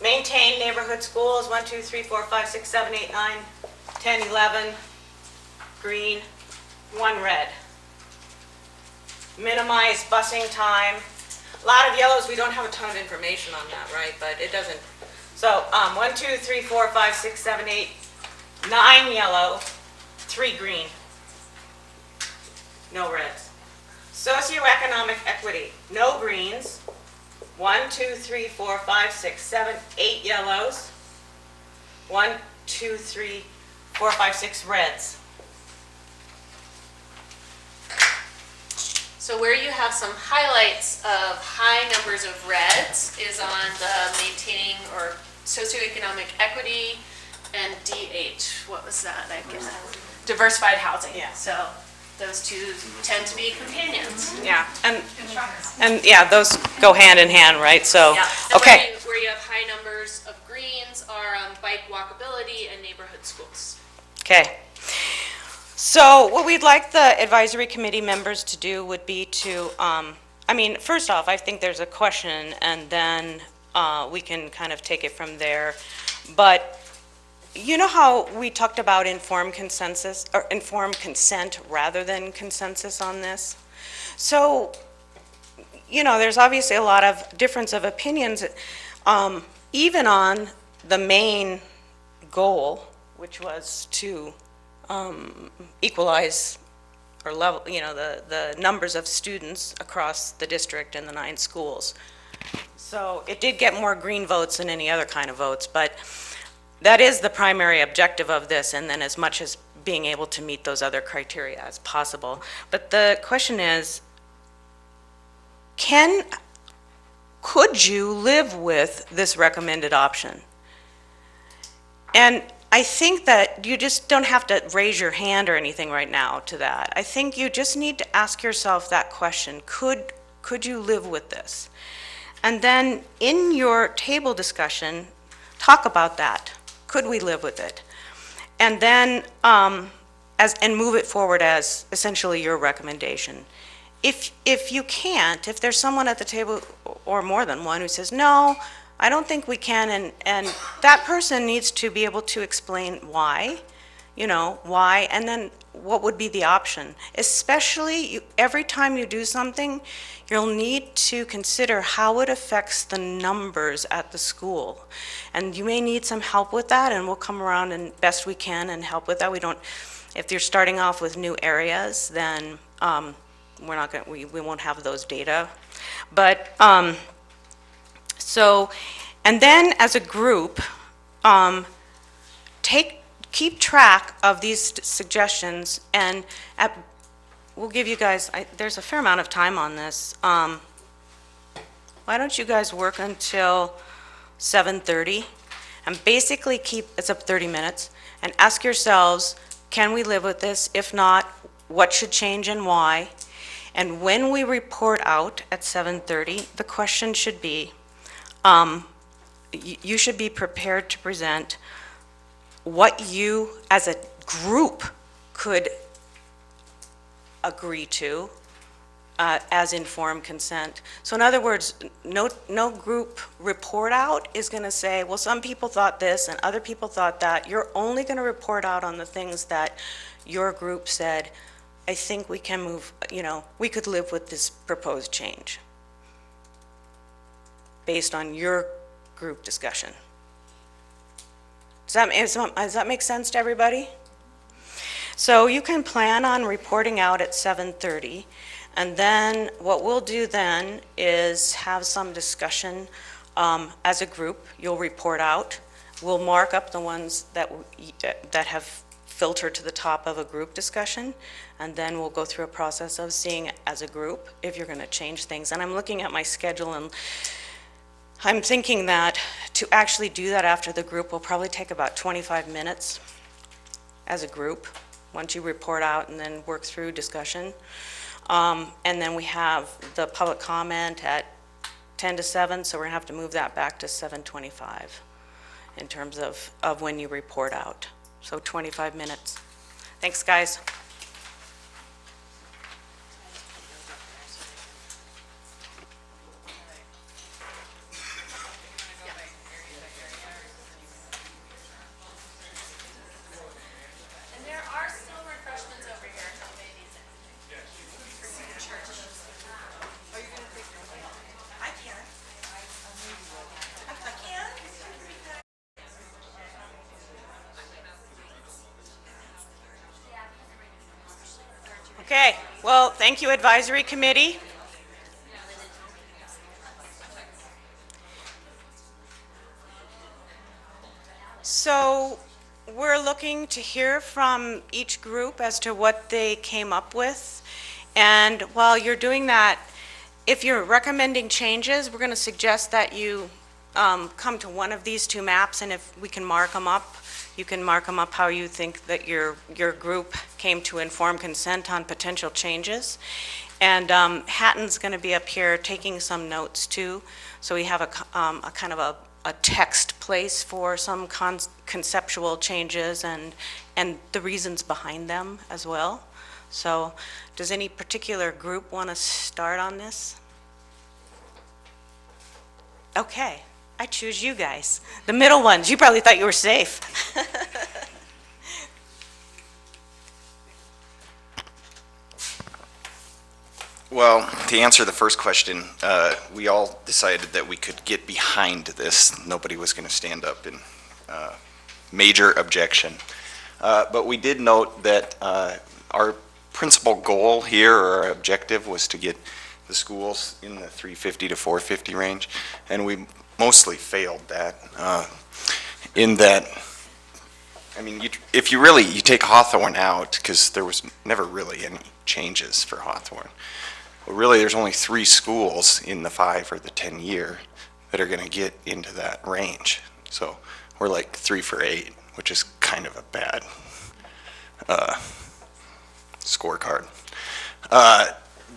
Maintain neighborhood schools, 1, 2, 3, 4, 5, 6, 7, 8, 9, 10, 11 green, 1 red. Minimize busing time. A lot of yellows, we don't have a ton of information on that, right? But it doesn't. So 1, 2, 3, 4, 5, 6, 7, 8, 9 yellow, 3 green. No reds. Socioeconomic equity, no greens. 1, 2, 3, 4, 5, 6, 7, 8 yellows. 1, 2, 3, 4, 5, 6 reds. So where you have some highlights of high numbers of reds is on the maintaining or socioeconomic equity and DH. What was that? I guess diversified housing. Yeah. So those two tend to be companions. Yeah, and yeah, those go hand in hand, right? So, Yeah. And okay. where you have high numbers of greens are bike walkability and neighborhood schools. Okay. So what we'd like the advisory committee members to do would be to, I mean, first off, I think there's a question, and then we can kind of take it from there. But you know how we talked about informed consensus, or informed consent rather than consensus on this? So, you know, there's obviously a lot of difference of opinions, even on the main goal, which was to equalize or level, you know, the numbers of students across the district and the 9 schools. So it did get more green votes than any other kind of votes, but that is the primary objective of this, and then as much as being able to meet those other criteria as possible. But the question is, could you live with this recommended option? And I think that you just don't have to raise your hand or anything right now to that. I think you just need to ask yourself that question. Could you live with this? And then in your table discussion, talk about that. Could we live with it? And then and move it forward as essentially your recommendation. If you can't, if there's someone at the table or more than one who says, no, I don't think we can, and that person needs to be able to explain why, why, and then what would be the option. Especially every time you do something, you'll need to consider how it affects the numbers at the school. And you may need some help with that, and we'll come around and best we can and help with that. If you're starting off with new areas, then we won't have those data. But, and then as a group, keep track of these suggestions, and we'll give you guys, there's a fair amount of time on this. Why don't you guys work until 7:30, and basically it's up 30 minutes, and ask yourselves, can we live with this? If not, what should change and why? And when we report out at 7:30, the question should be, you should be prepared to present what you, as a group, could agree to as informed consent. So in other words, no group report out is going to say, well, some people thought this and other people thought that. You're only going to report out on the things that your group said, I think we can move, we could live with this proposed change based on your group discussion. Does that make sense to everybody? So you can plan on reporting out at 7:30, and then what we'll do then is have some discussion as a group. You'll report out. We'll mark up the ones that have filtered to the top of a group discussion, and then we'll go through a process of seeing as a group if you're going to change things. And I'm looking at my schedule, and I'm thinking that to actually do that after the group will probably take about 25 minutes as a group, once you report out and then work through discussion. And then we have the public comment at 10 to 7, so we're going to have to move that back to 7:25 in terms of when you report out. So 25 minutes. Thanks, guys. And there are still refreshments over here. I can. I can. Okay, well, thank you, Advisory Committee. So we're looking to hear from each group as to what they came up with. And while you're doing that, if you're recommending changes, we're going to suggest that you come to one of these two maps, and if we can mark them up, you can mark them up how you think that your group came to informed consent on potential changes. And Hatton's going to be up here taking some notes too, so we have a kind of a text place for some conceptual changes and the reasons behind them as well. So does any particular group want to start on this? Okay, I choose you guys. The middle ones, you probably thought you were safe. Well, to answer the first question, we all decided that we could get behind this. Nobody was going to stand up in major objection. But we did note that our principal goal here, or our objective, was to get the schools in the 350 to 450 range, and we mostly failed that. In that, I mean, if you take Hawthorne out, because there was never really any changes for Hawthorne. Well, really, there's only 3 schools in the 5 or the 10 year that are going to get into that range. So we're like 3 for 8, which is kind of a bad scorecard.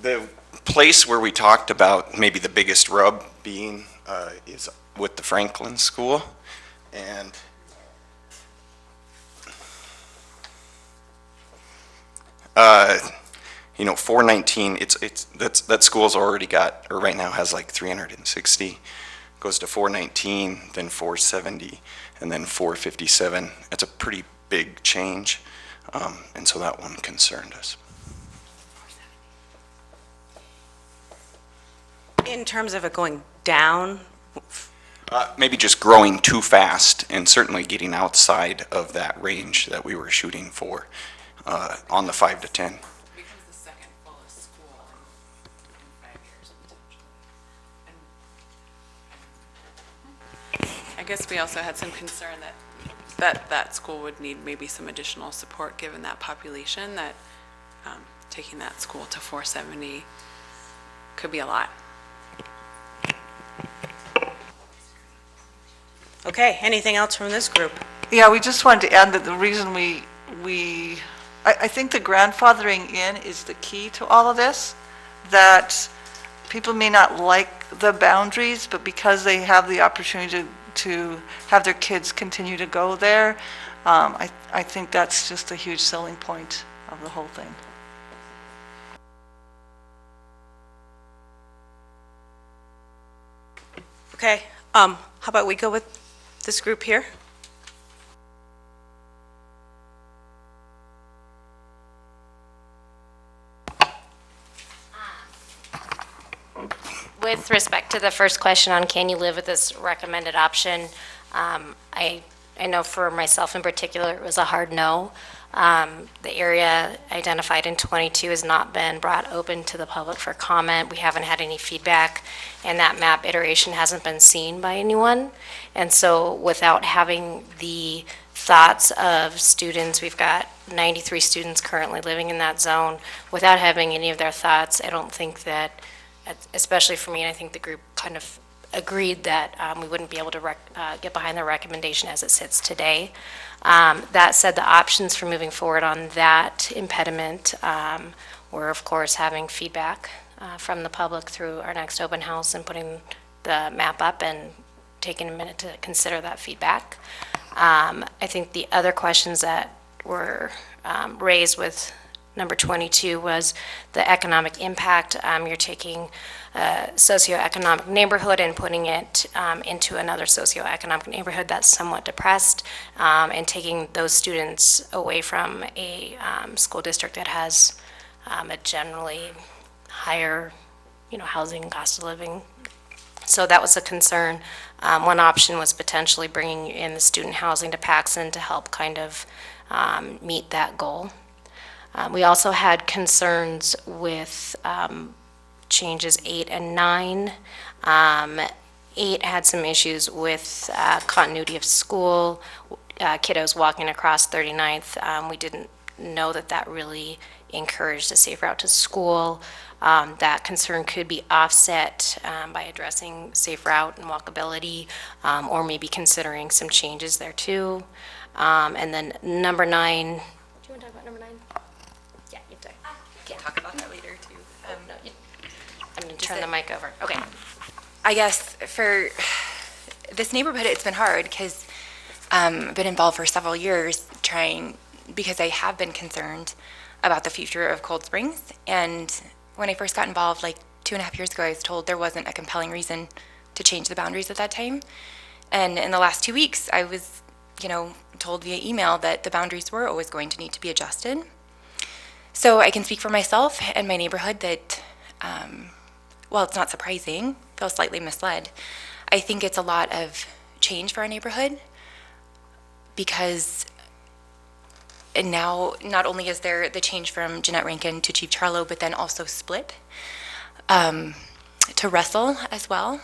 The place where we talked about maybe the biggest rub being is with the Franklin School, and you know, 419, that school's already got, or right now has like 360, goes to 419, then 470, and then 457. It's a pretty big change, and so that one concerned us. In terms of it going down? Maybe just growing too fast, and certainly getting outside of that range that we were shooting for on the 5 to 10. Becomes the second fullest school in 5 years potentially. I guess we also had some concern that school would need maybe some additional support given that population, that taking that school to 470 could be a lot. Okay, anything else from this group? Yeah, we just wanted to add that the reason I think the grandfathering in is the key to all of this, that people may not like the boundaries, but because they have the opportunity to have their kids continue to go there, I think that's just a huge selling point of the whole thing. Okay, how about we go with this group here? With respect to the first question on can you live with this recommended option, I know for myself in particular, it was a hard no. The area identified in 22 has not been brought open to the public for comment. We haven't had any feedback, and that map iteration hasn't been seen by anyone. And so without having the thoughts of students, we've got 93 students currently living in that zone. Without having any of their thoughts, I don't think that, especially for me, and I think the group kind of agreed that we wouldn't be able to get behind the recommendation as it sits today. That said, the options for moving forward on that impediment were, of course, having feedback from the public through our next open house and putting the map up and taking a minute to consider that feedback. I think the other questions that were raised with number 22 was the economic impact. You're taking a socioeconomic neighborhood and putting it into another socioeconomic neighborhood that's somewhat depressed, and taking those students away from a school district that has a generally higher, housing and cost of living. So that was a concern. One option was potentially bringing in the student housing to Paxson to help kind of meet that goal. We also had concerns with changes 8 and 9. 8 had some issues with continuity of school, kiddos walking across 39th. We didn't know that that really encouraged a safe route to school. That concern could be offset by addressing safe route and walkability, or maybe considering some changes there too. And then number 9, do you want to talk about number 9? Yeah, you do. Can talk about that later too. No, I'm going to turn the mic over. Okay. I guess for this neighborhood, it's been hard because I've been involved for several years because I have been concerned about the future of Cold Springs. And when I first got involved, like 2.5 years ago, I was told there wasn't a compelling reason to change the boundaries at that time. And in the last 2 weeks, I was, told via email that the boundaries were always going to need to be adjusted. So I can speak for myself and my neighborhood that, well, it's not surprising, feel slightly misled. I think it's a lot of change for our neighborhood because now not only is there the change from Jeanette Rankin to Chief Charlo, but then also split to Russell as well.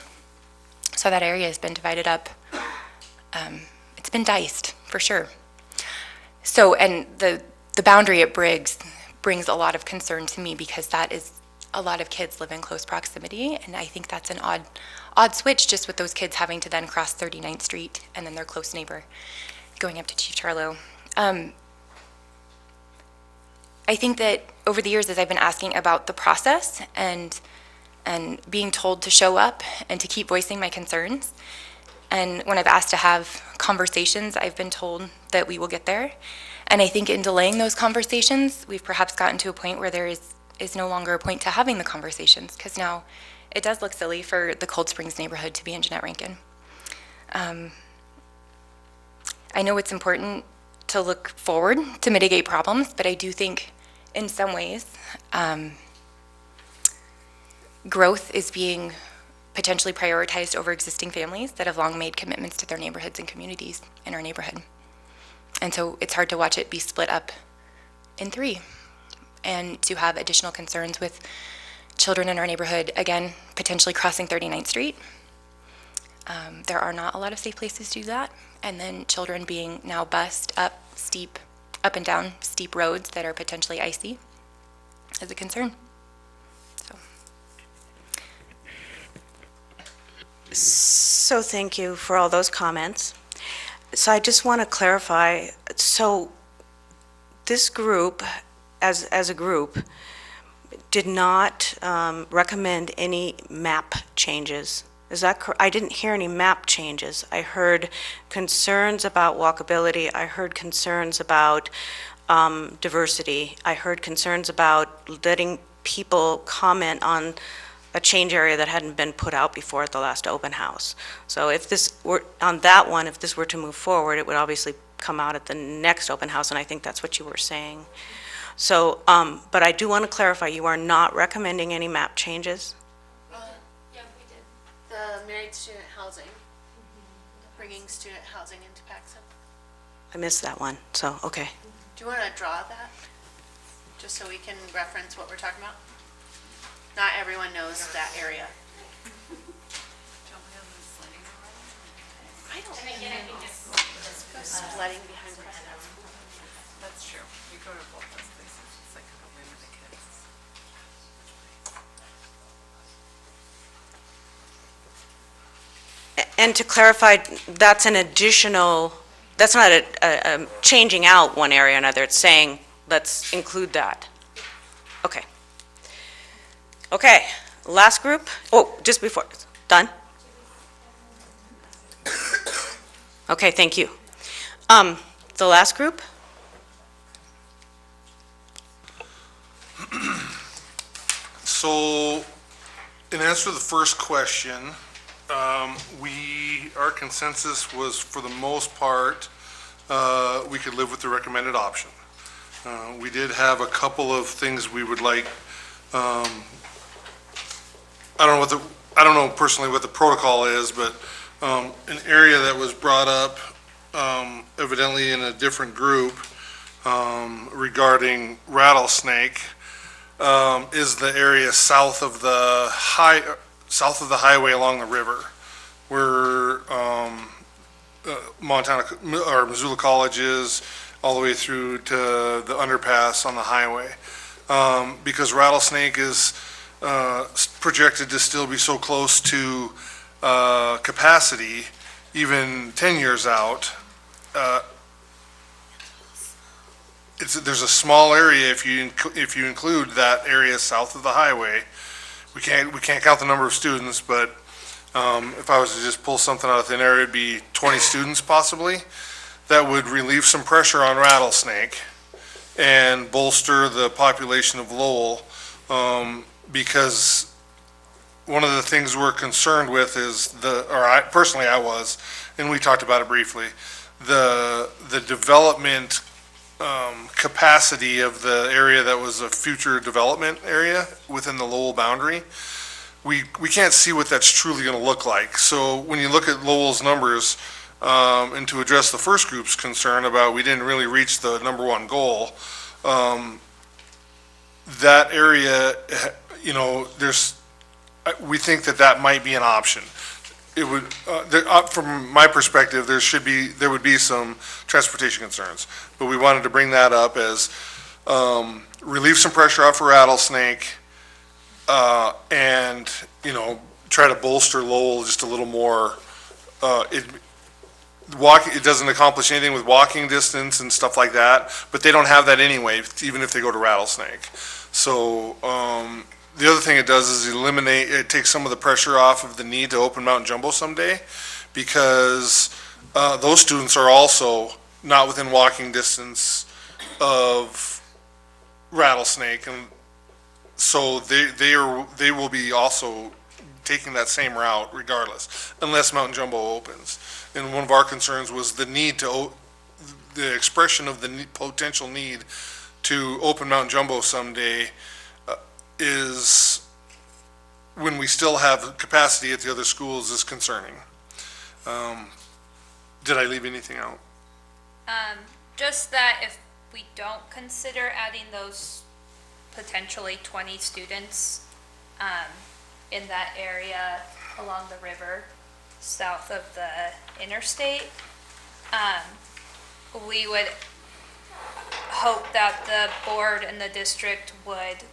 So that area has been divided up. It's been diced for sure. So, and the boundary at Briggs brings a lot of concern to me because that is a lot of kids live in close proximity, and I think that's an odd switch just with those kids having to then cross 39th Street and then their close neighbor going up to Chief Charlo. I think that over the years as I've been asking about the process and being told to show up and to keep voicing my concerns, and when I've asked to have conversations, I've been told that we will get there. And I think in delaying those conversations, we've perhaps gotten to a point where there is no longer a point to having the conversations, because now it does look silly for the Cold Springs neighborhood to be in Jeanette Rankin. I know it's important to look forward to mitigate problems, but I do think in some ways growth is being potentially prioritized over existing families that have long made commitments to their neighborhoods and communities in our neighborhood. And so it's hard to watch it be split up in 3 and to have additional concerns with children in our neighborhood, again, potentially crossing 39th Street. There are not a lot of safe places to do that. And then children being now bused up and down steep roads that are potentially icy is a concern. So thank you for all those comments. So I just want to clarify, so this group, as a group, did not recommend any map changes. Is that correct? I didn't hear any map changes. I heard concerns about walkability. I heard concerns about diversity. I heard concerns about letting people comment on a change area that hadn't been put out before at the last open house. So if this were, on that one, if this were to move forward, it would obviously come out at the next open house, and I think that's what you were saying. So, but I do want to clarify, you are not recommending any map changes? Yeah, we did. The married student housing, bringing student housing into Paxton. I missed that one, so, okay. Do you want to draw that? Just so we can reference what we're talking about? Not everyone knows that area. I don't think sledding behind Preston. That's true. You go to both those places. It's like a win for the kids. And to clarify, that's an additional, that's not a changing out one area or another, it's saying, let's include that. Okay. Okay, last group, oh, just before, done? Okay, thank you. The last group? So, in answer to the first question, our consensus was, for the most part, we could live with the recommended option. We did have a couple of things we would like, I don't know personally what the protocol is, but an area that was brought up evidently in a different group regarding rattlesnake is the area south of the highway along the river, where Montana or Missoula College is, all the way through to the underpass on the highway. Because rattlesnake is projected to still be so close to capacity, even 10 years out. There's a small area if you include that area south of the highway. We can't count the number of students, but if I was to just pull something out of thin air, it'd be 20 students possibly. That would relieve some pressure on rattlesnake and bolster the population of Lowell, because one of the things we're concerned with is personally I was, and we talked about it briefly, the development capacity of the area that was a future development area within the Lowell boundary. We can't see what that's truly going to look like. So when you look at Lowell's numbers, and to address the first group's concern about we didn't really reach the number one goal, that area, we think that might be an option. It would, from my perspective, there would be some transportation concerns, but we wanted to bring that up as relieve some pressure off for rattlesnake, and try to bolster Lowell just a little more. It doesn't accomplish anything with walking distance and stuff like that, but they don't have that anyway, even if they go to rattlesnake. So the other thing it does is it takes some of the pressure off of the need to open Mountain Jumbo someday, because those students are also not within walking distance of rattlesnake, and so they will be also taking that same route regardless, unless Mountain Jumbo opens. And one of our concerns was the expression of the potential need to open Mountain Jumbo someday is, when we still have capacity at the other schools, is concerning. Did I leave anything out? Just that if we don't consider adding those potentially 20 students in that area along the river south of the interstate, we would hope that the board and the district would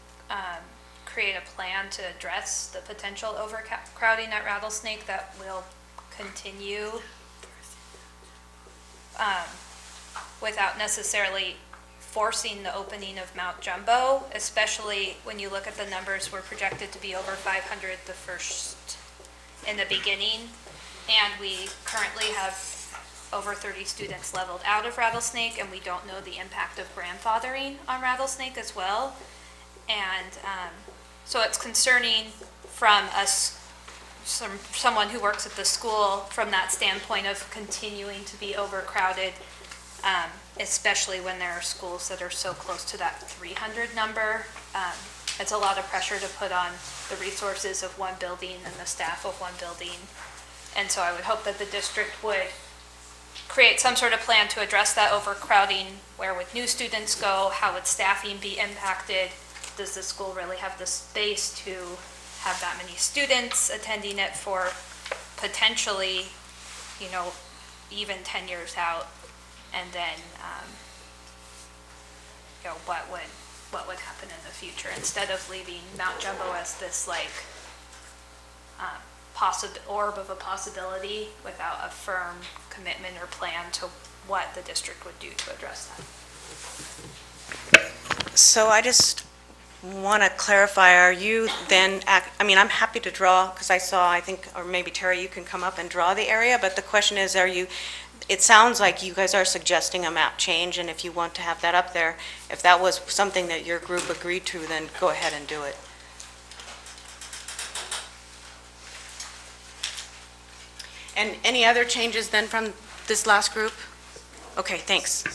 create a plan to address the potential overcrowding at Rattlesnake that will continue without necessarily forcing the opening of Mount Jumbo, especially when you look at the numbers, we're projected to be over 500 the first, in the beginning, and we currently have over 30 students leveled out of Rattlesnake, and we don't know the impact of grandfathering on Rattlesnake as well. And so it's concerning from us, someone who works at the school, from that standpoint of continuing to be overcrowded, especially when there are schools that are so close to that 300 number. It's a lot of pressure to put on the resources of one building and the staff of one building. And so I would hope that the district would create some sort of plan to address that overcrowding. Where would new students go? How would staffing be impacted? Does the school really have the space to have that many students attending it for potentially, you know, even 10 years out? And then, you know, what would happen in the future, instead of leaving Mount Jumbo as this like orb of a possibility without a firm commitment or plan to what the district would do to address that. So I just want to clarify, are you then, I mean, I'm happy to draw, because I think, or maybe Terry, you can come up and draw the area, but the question is, it sounds like you guys are suggesting a map change, and if you want to have that up there, if that was something that your group agreed to, then go ahead and do it. And any other changes then from this last group? Okay, thanks.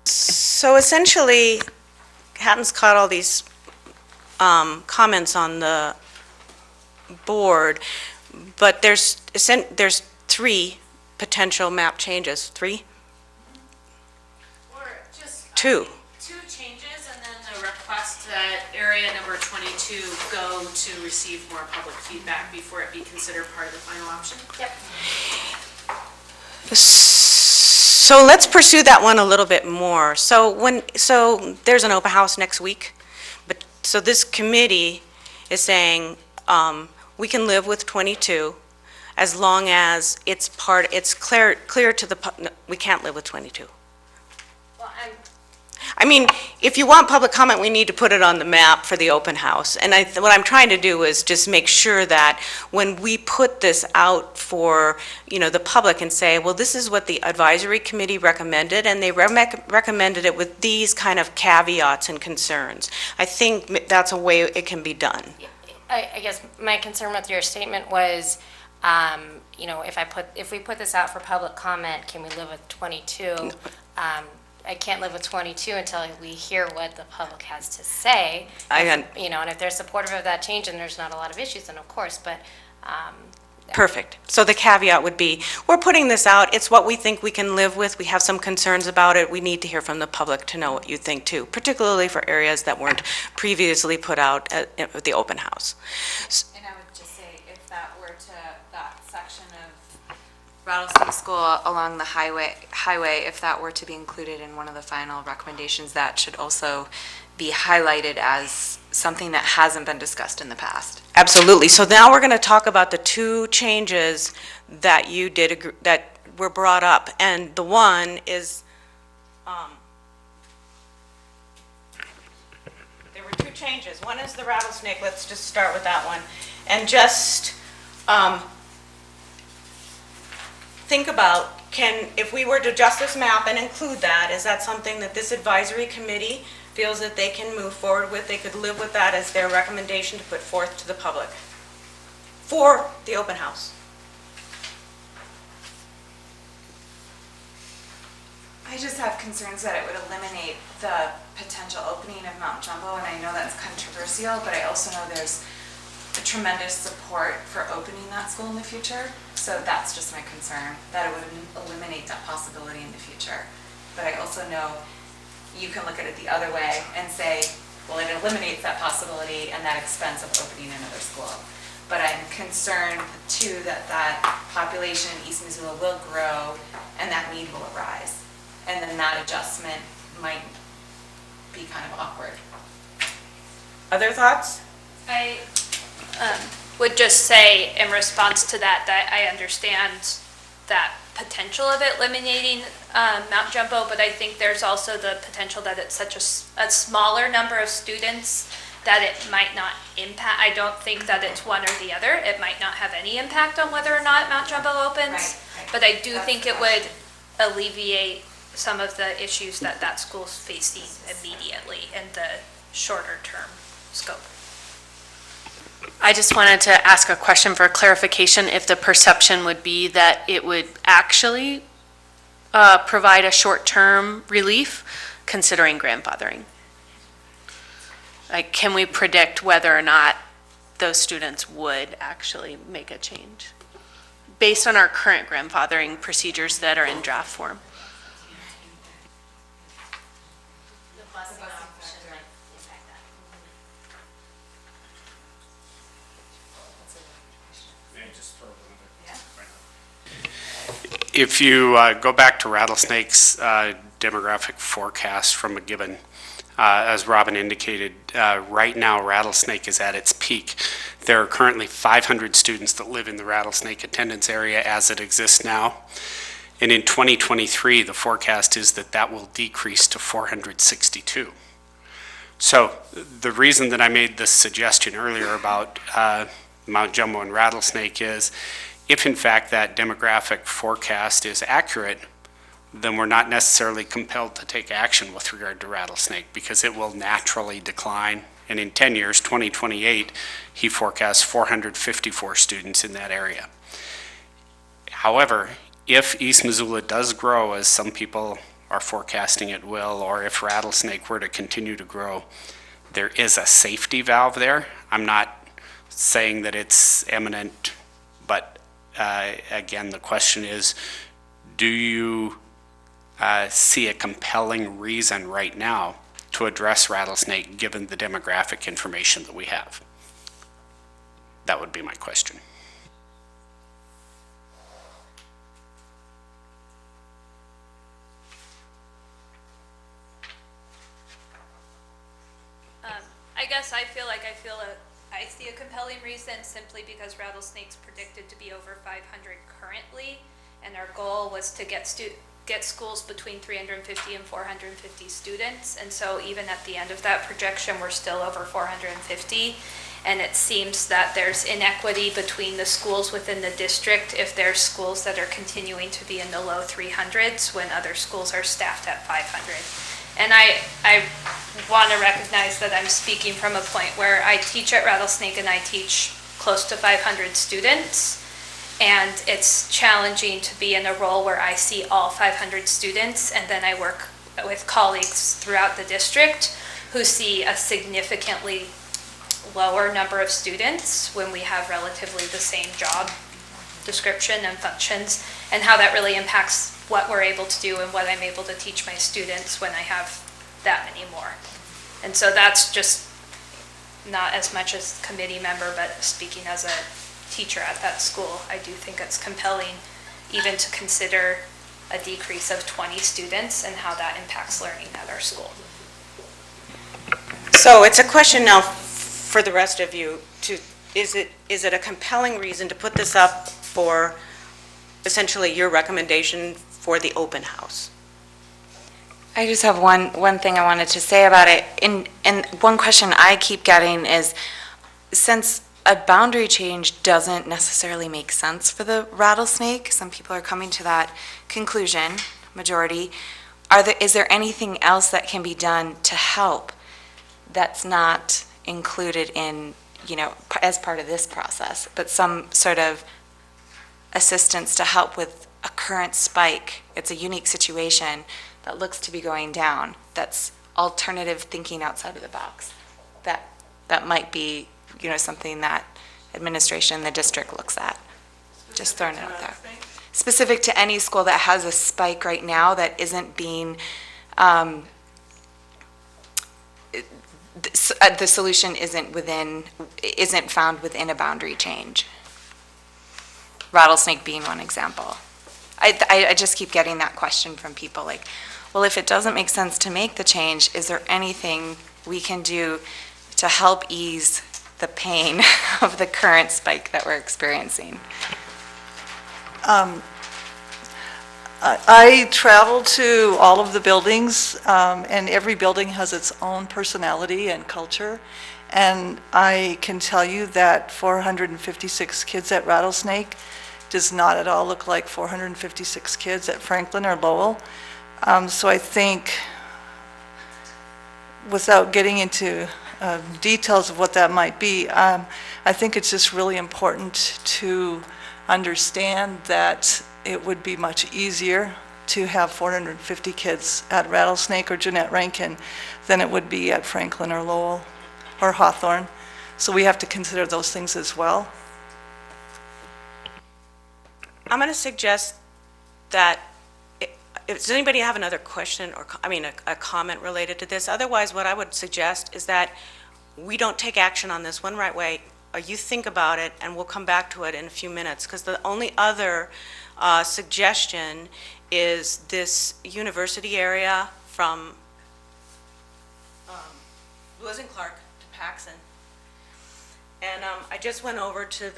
So essentially, Hatton's caught all these comments on the board, but there's three potential map changes. Three? Or just Two. two changes, and then the request that area number 22 go to receive more public feedback before it be considered part of the final option. Yep. So let's pursue that one a little bit more. So there's an open house next week, but so this committee is saying we can live with 22 as long as it's clear to the, we can't live with 22. Well, I mean, if you want public comment, we need to put it on the map for the open house. And what I'm trying to do is just make sure that when we put this out for, the public and say, well, this is what the advisory committee recommended, and they recommended it with these kind of caveats and concerns. I think that's a way it can be done. I guess my concern with your statement was, if we put this out for public comment, can we live with 22? I can't live with 22 until we hear what the public has to say. And if they're supportive of that change and there's not a lot of issues, then of course, but. Perfect. So the caveat would be, we're putting this out, it's what we think we can live with, we have some concerns about it, we need to hear from the public to know what you think too, particularly for areas that weren't previously put out at the open house. And I would just say, if that were to, that section of Rattlesnake School along the highway, if that were to be included in one of the final recommendations, that should also be highlighted as something that hasn't been discussed in the past. Absolutely. So now we're going to talk about the two changes that you did, that were brought up. And the one is, there were two changes. One is the rattlesnake. Let's just start with that one. And just think about, if we were to adjust this map and include that, is that something that this advisory committee feels that they can move forward with? They could live with that as their recommendation to put forth to the public for the open house. I just have concerns that it would eliminate the potential opening of Mount Jumbo, and I know that's controversial, but I also know there's a tremendous support for opening that school in the future. So that's just my concern, that it would eliminate that possibility in the future. But I also know you can look at it the other way and say, well, it eliminates that possibility and that expense of opening another school. But I'm concerned too that that population in East Missoula will grow and that need will arise. and then that adjustment might be kind of awkward. Other thoughts? I would just say in response to that, that I understand that potential of it eliminating Mount Jumbo, but I think there's also the potential that it's such a smaller number of students that it might not impact. I don't think that it's one or the other. It might not have any impact on whether or not Mount Jumbo opens, Right. but I do think it would alleviate some of the issues that that school's facing immediately in the shorter term scope. I just wanted to ask a question for clarification, if the perception would be that it would actually provide a short-term relief considering grandfathering. Like, can we predict whether or not those students would actually make a change based on our current grandfathering procedures that are in draft form? If you go back to Rattlesnake's demographic forecast from a given, as Robin indicated, right now Rattlesnake is at its peak. There are currently 500 students that live in the Rattlesnake attendance area as it exists now. And in 2023, the forecast is that that will decrease to 462. So the reason that I made this suggestion earlier about Mount Jumbo and Rattlesnake is, if in fact that demographic forecast is accurate, then we're not necessarily compelled to take action with regard to Rattlesnake because it will naturally decline. And in 10 years, 2028, he forecasts 454 students in that area. However, if East Missoula does grow, as some people are forecasting it will, or if Rattlesnake were to continue to grow, there is a safety valve there. I'm not saying that it's imminent, but again, the question is, do you see a compelling reason right now to address Rattlesnake given the demographic information that we have? That would be my question. I guess I see a compelling reason simply because Rattlesnake's predicted to be over 500 currently, and our goal was to get schools between 350 and 450 students, and so even at the end of that projection, we're still over 450, and it seems that there's inequity between the schools within the district if there's schools that are continuing to be in the low 300s when other schools are staffed at 500. And I want to recognize that I'm speaking from a point where I teach at Rattlesnake and I teach close to 500 students. And it's challenging to be in a role where I see all 500 students and then I work with colleagues throughout the district who see a significantly lower number of students when we have relatively the same job description and functions, and how that really impacts what we're able to do and what I'm able to teach my students when I have that many more. And so that's just not as much as committee member, but speaking as a teacher at that school, I do think it's compelling even to consider a decrease of 20 students and how that impacts learning at our school. So it's a question now for the rest of you is it a compelling reason to put this up for essentially your recommendation for the open house? I just have one thing I wanted to say about it. And one question I keep getting is, since a boundary change doesn't necessarily make sense for the Rattlesnake, some people are coming to that conclusion, majority, is there anything else that can be done to help that's not included in, as part of this process, but some sort of assistance to help with a current spike? It's a unique situation that looks to be going down. That's alternative thinking outside of the box. That might be, something that administration, the district looks at. Just throwing it out there. Specific to any school that has a spike right now that isn't being, the solution isn't found within a boundary change. Rattlesnake being one example. I just keep getting that question from people like, well, if it doesn't make sense to make the change, is there anything we can do to help ease the pain of the current spike that we're experiencing? I travel to all of the buildings, and every building has its own personality and culture. And I can tell you that 456 kids at Rattlesnake does not at all look like 456 kids at Franklin or Lowell. So I think, without getting into details of what that might be, I think it's just really important to understand that it would be much easier to have 450 kids at Rattlesnake or Jeanette Rankin than it would be at Franklin or Lowell or Hawthorne. So we have to consider those things as well. I'm going to suggest that, does anybody have another question or, a comment related to this? Otherwise, what I would suggest is that we don't take action on this one right away. You think about it, and we'll come back to it in a few minutes, because the only other suggestion is this university area from Lewis and Clark to Paxson. And I just went over to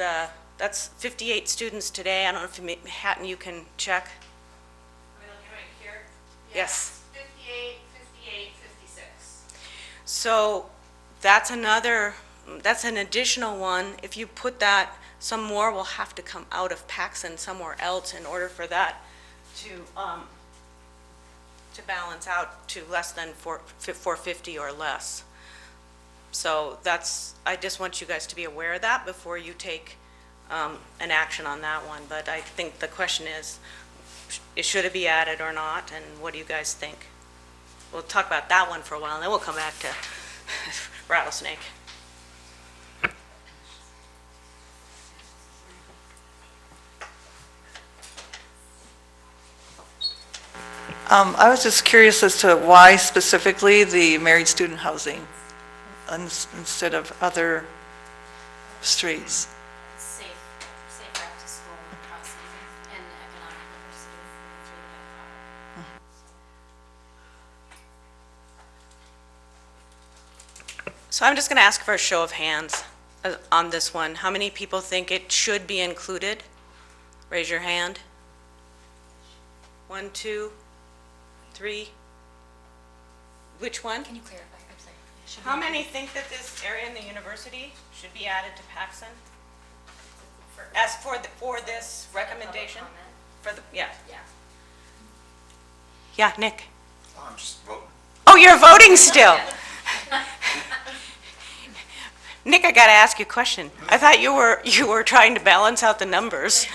that's 58 students today. I don't know if Hatton, you can check. Are we looking right here? Yes. 58, 58, 56. So that's an additional one. If you put that, some more will have to come out of Paxson somewhere else in order for that to balance out to less than 450 or less. So I just want you guys to be aware of that before you take an action on that one. But I think the question is, should it be added or not, and what do you guys think? We'll talk about that one for a while, and then we'll come back to Rattlesnake. I was just curious as to why specifically the married student housing instead of other streets. Safe route to school and crossing and economic diversity. So I'm just going to ask for a show of hands on this one. How many people think it should be included? Raise your hand. 1, 2, 3. Which one? Can you clarify? I'm sorry. Should How we- many think that this area in the university should be added to Paxson? As for this recommendation? For the, yeah. Yeah. Yeah, Nick. Oh, I'm just voting. Oh, you're voting still? Nick, I got to ask you a question. I thought you were trying to balance out the numbers.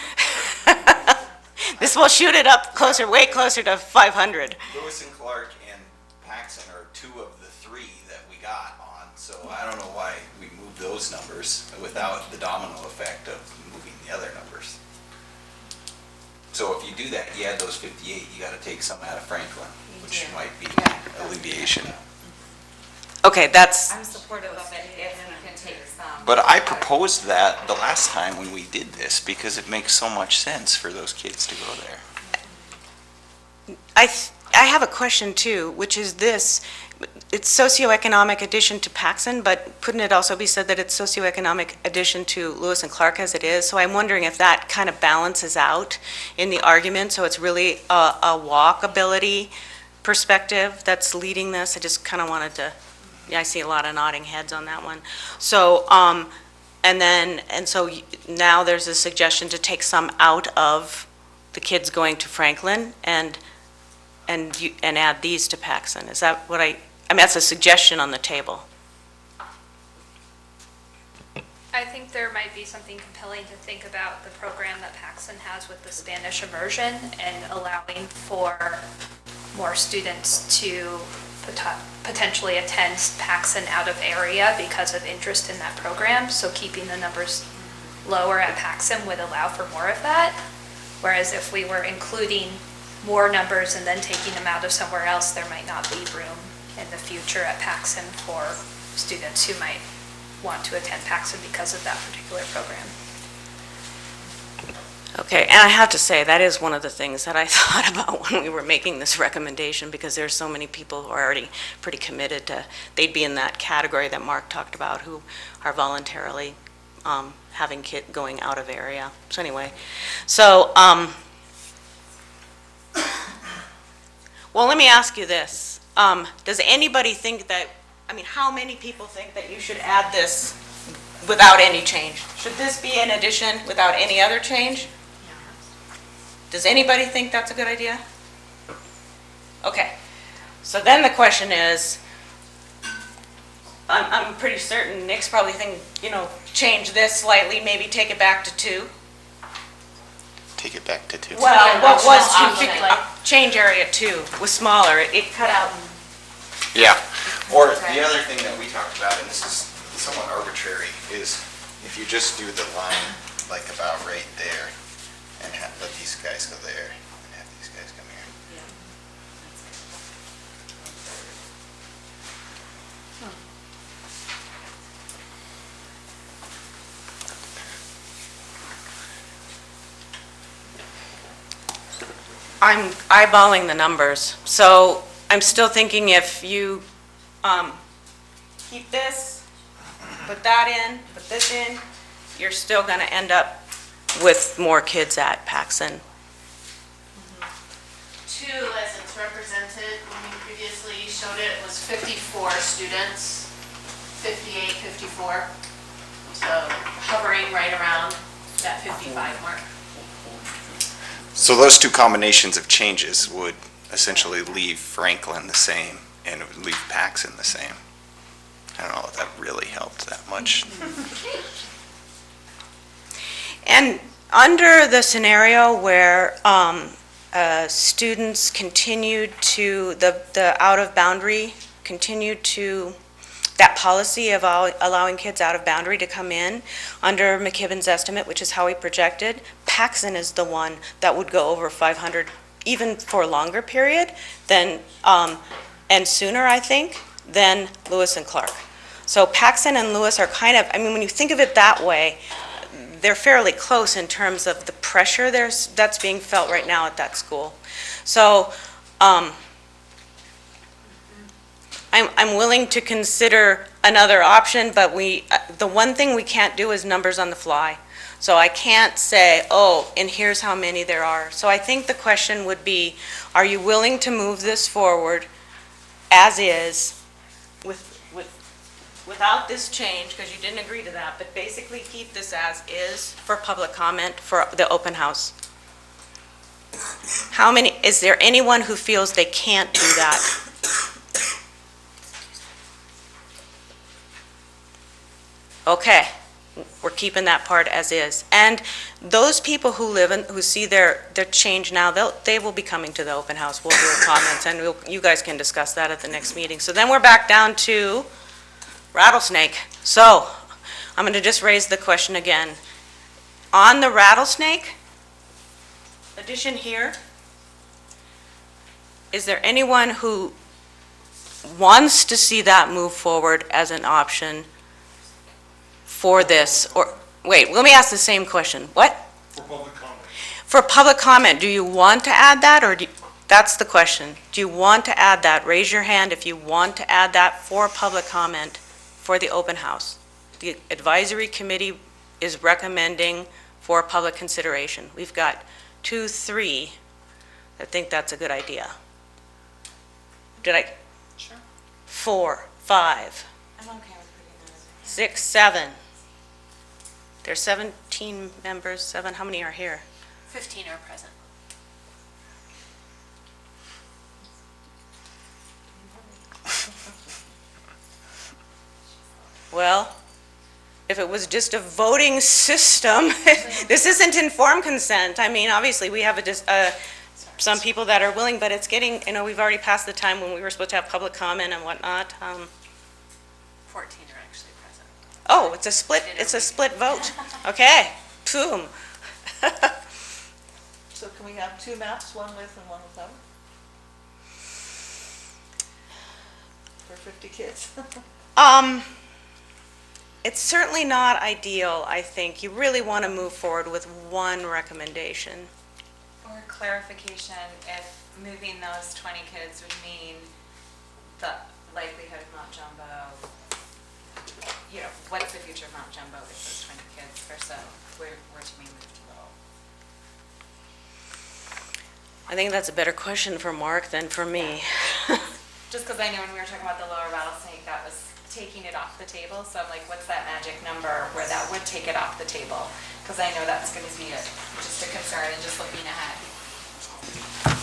This will shoot it up closer, way closer to 500. Lewis and Clark and Paxson are 2 of the 3 that we got on, so I don't know why we moved those numbers without the domino effect of moving the other numbers. So if you do that, you add those 58, you gotta take some out of Franklin, which might be alleviation. Okay, that's, I'm supportive of it if we can take some. But I proposed that the last time when we did this because it makes so much sense for those kids to go there. I have a question too, which is this. It's socioeconomic addition to Paxson, but couldn't it also be said that it's socioeconomic addition to Lewis and Clark as it is? So I'm wondering if that kind of balances out in the argument, so it's really a walkability perspective that's leading this. I just kind of wanted to, yeah, I see a lot of nodding heads on that one. So, so now there's a suggestion to take some out of the kids going to Franklin and add these to Paxson. Is that what I mean, that's a suggestion on the table. I think there might be something compelling to think about the program that Paxson has with the Spanish immersion and allowing for more students to potentially attend Paxson out of area because of interest in that program. So keeping the numbers lower at Paxson would allow for more of that. Whereas if we were including more numbers and then taking them out of somewhere else, there might not be room in the future at Paxson for students who might want to attend Paxson because of that particular program. Okay, and I have to say, that is one of the things that I thought about when we were making this recommendation, because there's so many people who are already pretty committed to, they'd be in that category that Mark talked about, who are voluntarily having going out of area. So anyway, so, well, let me ask you this. Does anybody think that, I mean, how many people think that you should add this without any change? Should this be an addition without any other change? Does anybody think that's a good idea? Okay, so then the question is, I'm pretty certain Nick's probably thinking, change this slightly, maybe take it back to 2. Take it back to 2. Well, what was 2? Change area 2 was smaller, it cut out. Yeah, or the other thing that we talked about, and this is somewhat arbitrary, is if you just do the line like about right there, and let these guys go there, and have these guys come here. I'm eyeballing the numbers, so I'm still thinking if you keep this, put that in, put this in, you're still going to end up with more kids at Paxson. 2, as it's represented, when we previously showed it, was 54 students, 58, 54. So hovering right around that 55 mark. So those 2 combinations of changes would essentially leave Franklin the same, and it would leave Paxson the same. I don't know if that really helped that much. And under the scenario where students continued to, the out-of-boundary continued to, that policy of allowing kids out of boundary to come in, under McKibben's estimate, which is how he projected, Paxson is the one that would go over 500, even for a longer period, than, and sooner, I think, than Lewis and Clark. So Paxson and Lewis are kind of, I mean, when you think of it that way, they're fairly close in terms of the pressure that's being felt right now at that school. So I'm willing to consider another option, but the one thing we can't do is numbers on the fly. So I can't say, oh, and here's how many there are. So I think the question would be, are you willing to move this forward as is without this change, because you didn't agree to that, but basically keep this as is for public comment for the open house? How many, is there anyone who feels they can't do that? Okay, we're keeping that part as is. And those people who live in, who see their change now, they will be coming to the open house. We'll hear comments, and you guys can discuss that at the next meeting. So then we're back down to rattlesnake. So I'm going to just raise the question again. On the rattlesnake addition here, is there anyone who wants to see that move forward as an option for this? Or, wait, let me ask the same question. What? For public comment. For public comment, do you want to add that, or that's the question. Do you want to add that? Raise your hand if you want to add that for public comment for the open house. The advisory committee is recommending for public consideration. We've got 2, 3 that think that's a good idea. Did I? Sure. 4, 5, I'm okay with putting that as 6, 7. There's 17 members, 7, how many are here? 15 are present. Well, if it was just a voting system, this isn't informed consent. I mean, obviously, we have some people that are willing, but it's getting, we've already passed the time when we were supposed to have public comment and whatnot. 14 are actually present. Oh, it's a split vote. Okay, boom. So can we have 2 maps, one with and one without? For 50 kids? It's certainly not ideal, I think. You really want to move forward with one recommendation. For clarification, if moving those 20 kids would mean the likelihood of Mount Jumbo, you know, what's the future of Mount Jumbo if those 20 kids or so were to be moved to Lowell? I think that's a better question for Mark than for me. Just because I know when we were talking about the lower rattlesnake, that was taking it off the table. So I'm like, what's that magic number where that would take it off the table? Because I know that's going to be just a concern and just looking ahead.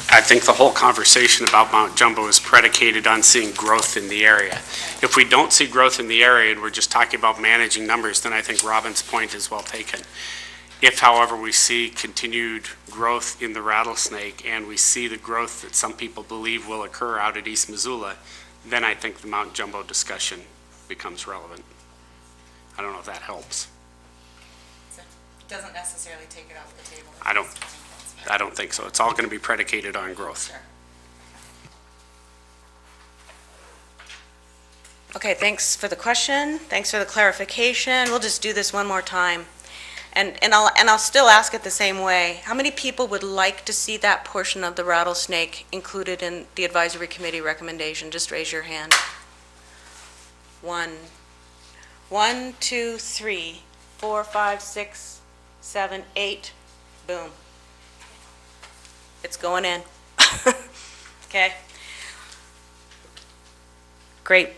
I think the whole conversation about Mount Jumbo is predicated on seeing growth in the area. If we don't see growth in the area and we're just talking about managing numbers, then I think Robin's point is well taken. If, however, we see continued growth in the rattlesnake and we see the growth that some people believe will occur out at East Missoula, then I think the Mount Jumbo discussion becomes relevant. I don't know if that helps. So it doesn't necessarily take it off the table. I don't think so. It's all going to be predicated on growth. Sure. Okay, thanks for the question. Thanks for the clarification. We'll just do this one more time. And I'll still ask it the same way. How many people would like to see that portion of the rattlesnake included in the advisory committee recommendation? Just raise your hand. 1, 2, 3, 4, 5, 6, 7, 8. Boom. It's going in. Okay. Great.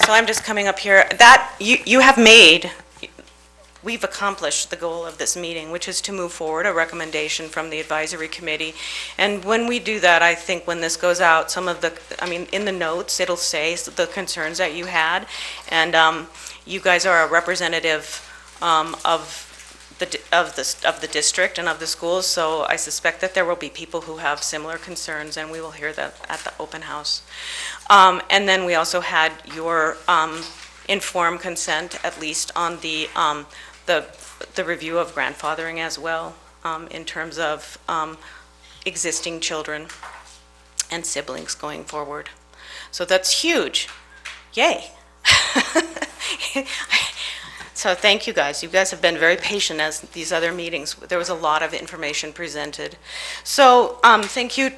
So I'm just coming up here. That, you have made, we've accomplished the goal of this meeting, which is to move forward a recommendation from the advisory committee. And when we do that, I think when this goes out, some of the, I mean, in the notes, it'll say the concerns that you had. And you guys are a representative of the district and of the schools, so I suspect that there will be people who have similar concerns, and we will hear that at the open house. And then we also had your informed consent, at least on the review of grandfathering as well, in terms of existing children and siblings going forward. So that's huge. Yay. So thank you guys. You guys have been very patient as these other meetings. There was a lot of information presented. So thank you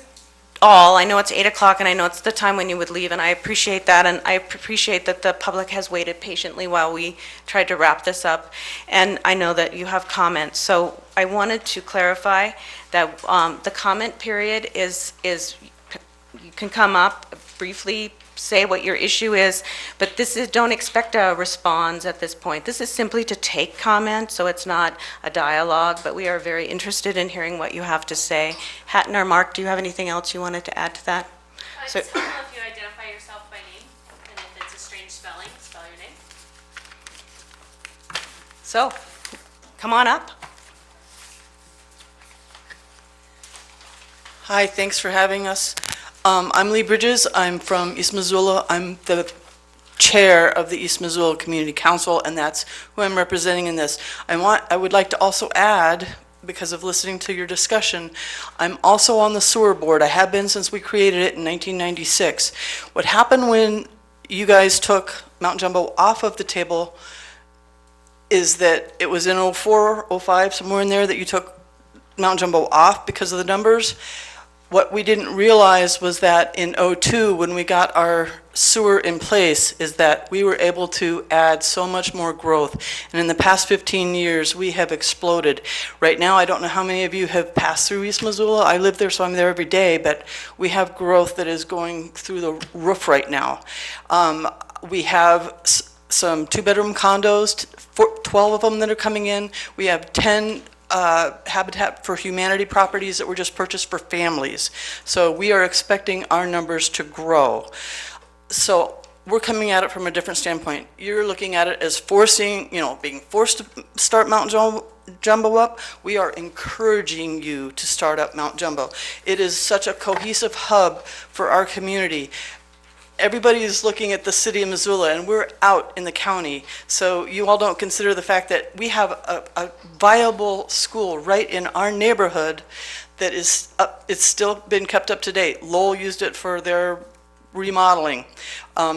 all. I know it's 8 o'clock and I know it's the time when you would leave, and I appreciate that, and I appreciate that the public has waited patiently while we tried to wrap this up, and I know that you have comments. So I wanted to clarify that the comment period is you can come up briefly, say what your issue is, but don't expect a response at this point. This is simply to take comment, so it's not a dialogue, but we are very interested in hearing what you have to say. Hatton or Mark, do you have anything else you wanted to add to that? So, It's helpful if you identify yourself by name, and if it's a strange spelling, spell your name. so come on up. Hi, thanks for having us. I'm Lee Bridges. I'm from East Missoula. I'm the chair of the East Missoula Community Council, and that's who I'm representing in this. I would like to also add, because of listening to your discussion, I'm also on the sewer board. I have been since we created it in 1996. What happened when you guys took Mount Jumbo off of the table is that it was in 04, 05, somewhere in there, that you took Mount Jumbo off because of the numbers. What we didn't realize was that in 02, when we got our sewer in place, is that we were able to add so much more growth. And in the past 15 years, we have exploded. Right now, I don't know how many of you have passed through East Missoula. I live there, so I'm there every day, but we have growth that is going through the roof right now. We have some two-bedroom condos, 12 of them that are coming in. We have 10 Habitat for Humanity properties that were just purchased for families. So we are expecting our numbers to grow. So we're coming at it from a different standpoint. You're looking at it as forcing, being forced to start Mount Jumbo up. We are encouraging you to start up Mount Jumbo. It is such a cohesive hub for our community. everybody is looking at the city of Missoula, and we're out in the county. So you all don't consider the fact that we have a viable school right in our neighborhood that is, it's still been kept up to date. Lowell used it for their remodeling.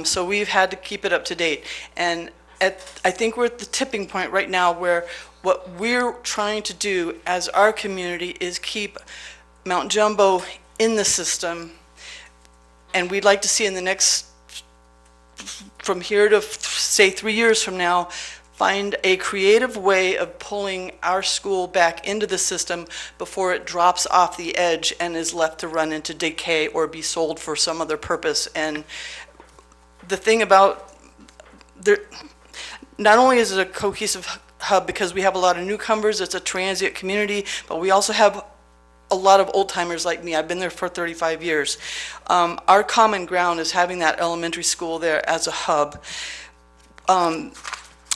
So we've had to keep it up to date. And I think we're at the tipping point right now where what we're trying to do as our community is keep Mount Jumbo in the system. And we'd like to see in the next, from here to say 3 years from now, find a creative way of pulling our school back into the system before it drops off the edge and is left to run into decay or be sold for some other purpose. And the thing about, not only is it a cohesive hub because we have a lot of newcomers, it's a transient community, but we also have a lot of old timers like me. I've been there for 35 years. Our common ground is having that elementary school there as a hub.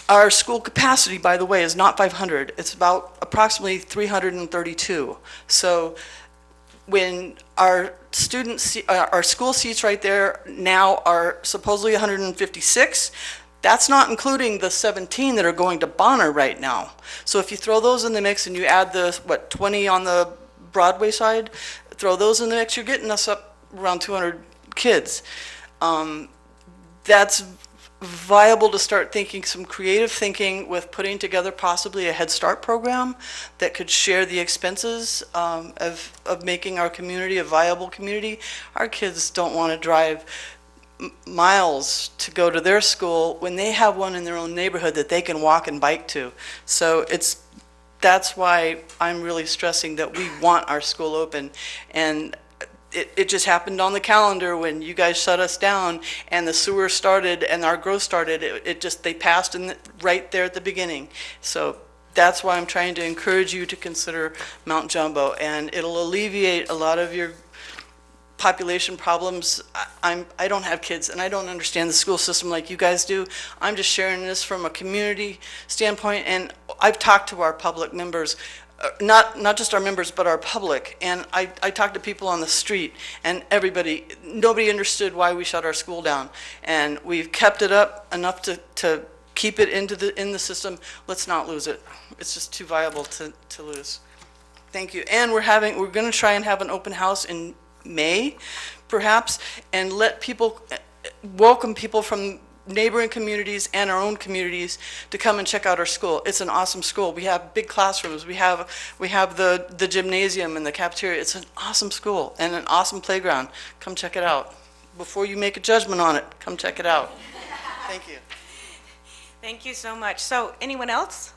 Our school capacity, by the way, is not 500. It's about approximately 332. So when our our school seats right there now are supposedly 156, that's not including the 17 that are going to Bonner right now. So if you throw those in the mix and you add the, 20 on the Broadway side, throw those in the mix, you're getting us up around 200 kids. That's viable to start thinking some creative thinking with putting together possibly a Head Start program that could share the expenses of making our community a viable community. Our kids don't want to drive miles to go to their school when they have one in their own neighborhood that they can walk and bike to. So that's why I'm really stressing that we want our school open. And it just happened on the calendar when you guys shut us down and the sewer started and our growth started. They passed right there at the beginning. So that's why I'm trying to encourage you to consider Mount Jumbo, and it'll alleviate a lot of your population problems. I don't have kids and I don't understand the school system like you guys do. I'm just sharing this from a community standpoint, and I've talked to our public members, not just our members, but our public. And I talked to people on the street, and nobody understood why we shut our school down. And we've kept it up enough to keep it in the system. Let's not lose it. It's just too viable to lose. Thank you. And we're going to try and have an open house in May, perhaps, and welcome people from neighboring communities and our own communities to come and check out our school. It's an awesome school. We have big classrooms. We have the gymnasium and the cafeteria. It's an awesome school and an awesome playground. Come check it out. Before you make a judgment on it, come check it out. Thank you. Thank you so much. So, anyone else?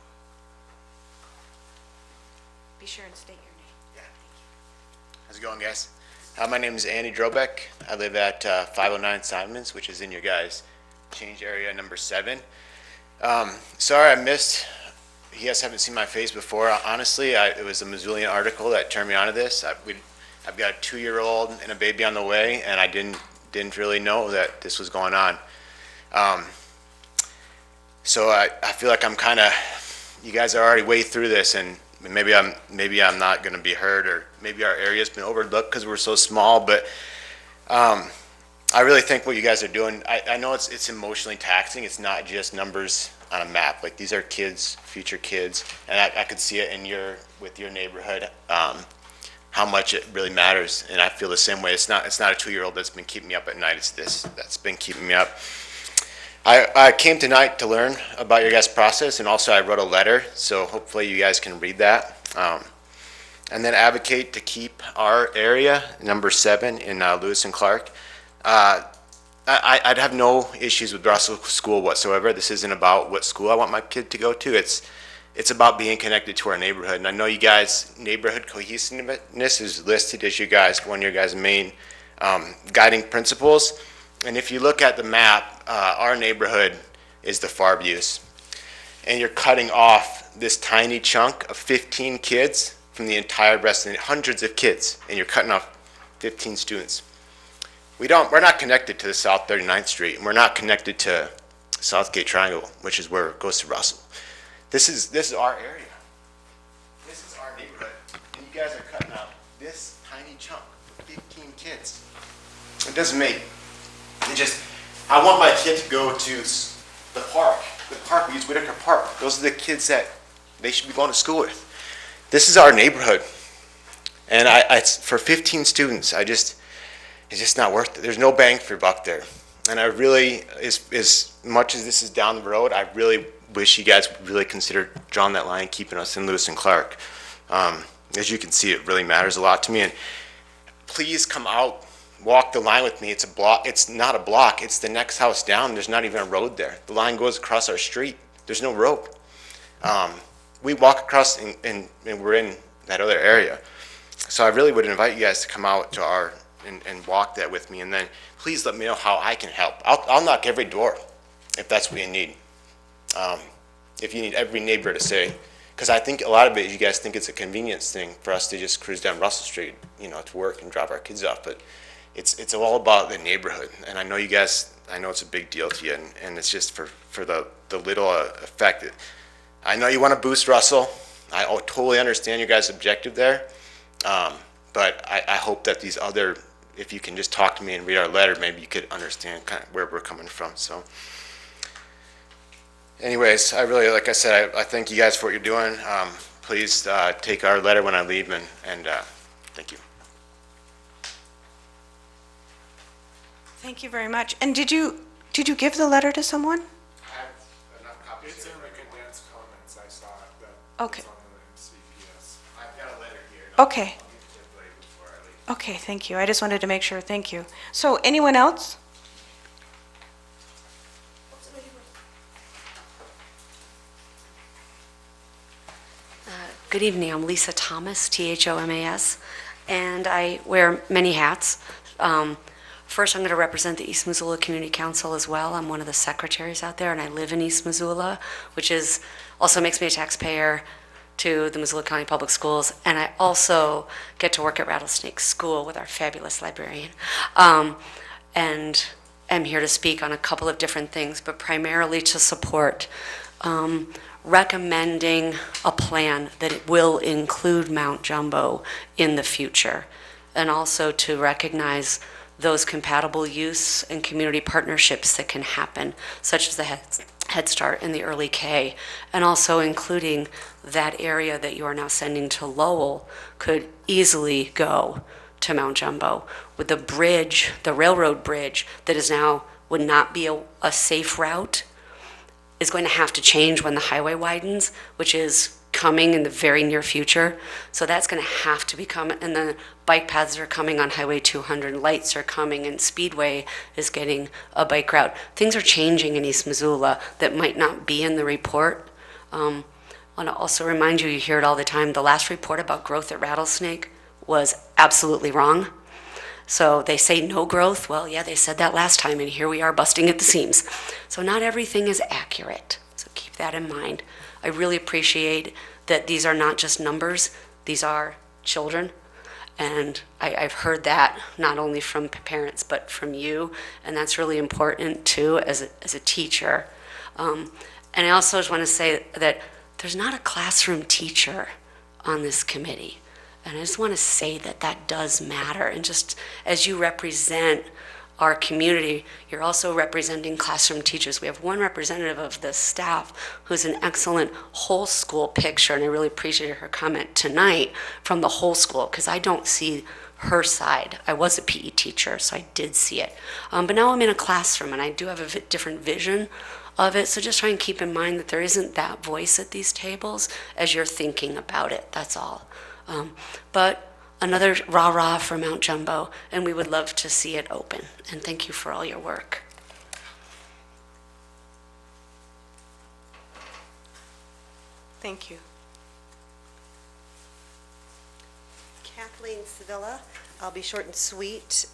Be sure and state your name. How's it going, guys? My name is Andy Drobeck. I live at 509 Simons, which is in your guys' change area number 7. Sorry I missed. You guys haven't seen my face before. Honestly, it was a Missoulian article that turned me onto this. I've got a 2-year-old and a baby on the way, and I didn't really know that this was going on. So I feel like I'm kind of, you guys are already way through this, and maybe I'm not going to be heard, or maybe our area's been overlooked because we're so small. But I really think what you guys are doing, I know it's emotionally taxing. It's not just numbers on a map. Like, these are kids, future kids, and I could see it with your neighborhood, how much it really matters. And I feel the same way. It's not a 2-year-old that's been keeping me up at night. It's this that's been keeping me up. I came tonight to learn about your guys' process, and also I wrote a letter, so hopefully you guys can read that. And then advocate to keep our area, number 7 in Lewis and Clark. I'd have no issues with Russell School whatsoever. This isn't about what school I want my kid to go to. It's about being connected to our neighborhood. And I know you guys, neighborhood cohesiveness is listed as one of your guys' main guiding principles. And if you look at the map, our neighborhood is the Farbuse. And you're cutting off this tiny chunk of 15 kids from the entire rest of hundreds of kids, and you're cutting off 15 students. We're not connected to the South 39th Street, and we're not connected to Southgate Triangle, which is where it goes to Russell. This is our area. This is our neighborhood. And you guys are cutting out this tiny chunk of 15 kids. It doesn't make I want my kid to go to the park. The park, we use Whitaker Park. Those are the kids that they should be going to school with. This is our neighborhood. And for 15 students, it's just not worth it. There's no bang for your buck there. And I really, as much as this is down the road, I really wish you guys would really consider drawing that line, keeping us in Lewis and Clark. As you can see, it really matters a lot to me. And please come out, walk the line with me. It's a block. It's not a block. It's the next house down. There's not even a road there. The line goes across our street. There's no road. We walk across and we're in that other area. So I really would invite you guys to come out to and walk that with me, and then please let me know how I can help. I'll knock every door if that's what you need. If you need every neighbor to say, because I think a lot of it, you guys think it's a convenience thing for us to just cruise down Russell Street, to work and drop our kids off, but it's all about the neighborhood. And I know you guys, I know it's a big deal to you, and it's just for the little effect. I know you want to boost Russell. I totally understand your guys' objective there. But I hope that these other, if you can just talk to me and read our letter, maybe you could understand kind of where we're coming from. So anyways, I really, like I said, I thank you guys for what you're doing. Please take our letter when I leave, and thank you. Thank you very much. And did you give the letter to someone? I have enough copies. It's in the condensed comments, I saw it, that Okay. was on the MCPS. I've got a letter here. Okay. I'll give it to everybody before I leave. Okay, thank you. I just wanted to make sure. Thank you. So anyone else? Good evening, I'm Lisa Thomas, Thomas, and I wear many hats. First, I'm going to represent the East Missoula Community Council as well. I'm one of the secretaries out there, and I live in East Missoula, which also makes me a taxpayer to the Missoula County Public Schools, and I also get to work at Rattlesnake School with our fabulous librarian. And I'm here to speak on a couple of different things, but primarily to support recommending a plan that it will include Mount Jumbo in the future, and also to recognize those compatible use and community partnerships that can happen, such as the Head Start and the Early K, and also including that area that you are now sending to Lowell could easily go to Mount Jumbo. With the bridge, the railroad bridge that is now would not be a safe route, is going to have to change when the highway widens, which is coming in the very near future. So that's going to have to become, and the bike paths are coming on Highway 200, lights are coming, and Speedway is getting a bike route. Things are changing in East Missoula that might not be in the report. I want to also remind you, you hear it all the time, the last report about growth at Rattlesnake was absolutely wrong. So they say no growth. Well, yeah, they said that last time, and here we are busting at the seams. So not everything is accurate. So keep that in mind. I really appreciate that these are not just numbers, these are children. And I've heard that not only from parents, but from you. And that's really important too as a teacher. And I also just want to say that there's not a classroom teacher on this committee. And I just want to say that that does matter. And just as you represent our community, you're also representing classroom teachers. We have one representative of the staff who's an excellent whole school picture, and I really appreciated her comment tonight from the whole school, because I don't see her side. I was a PE teacher, so I did see it. But now I'm in a classroom, and I do have a different vision of it, so just try and keep in mind that there isn't that voice at these tables as you're thinking about it, that's all. But another rah-rah for Mount Jumbo, and we would love to see it open. And thank you for all your work. Thank you. Kathleen Sevilla. I'll be short and sweet.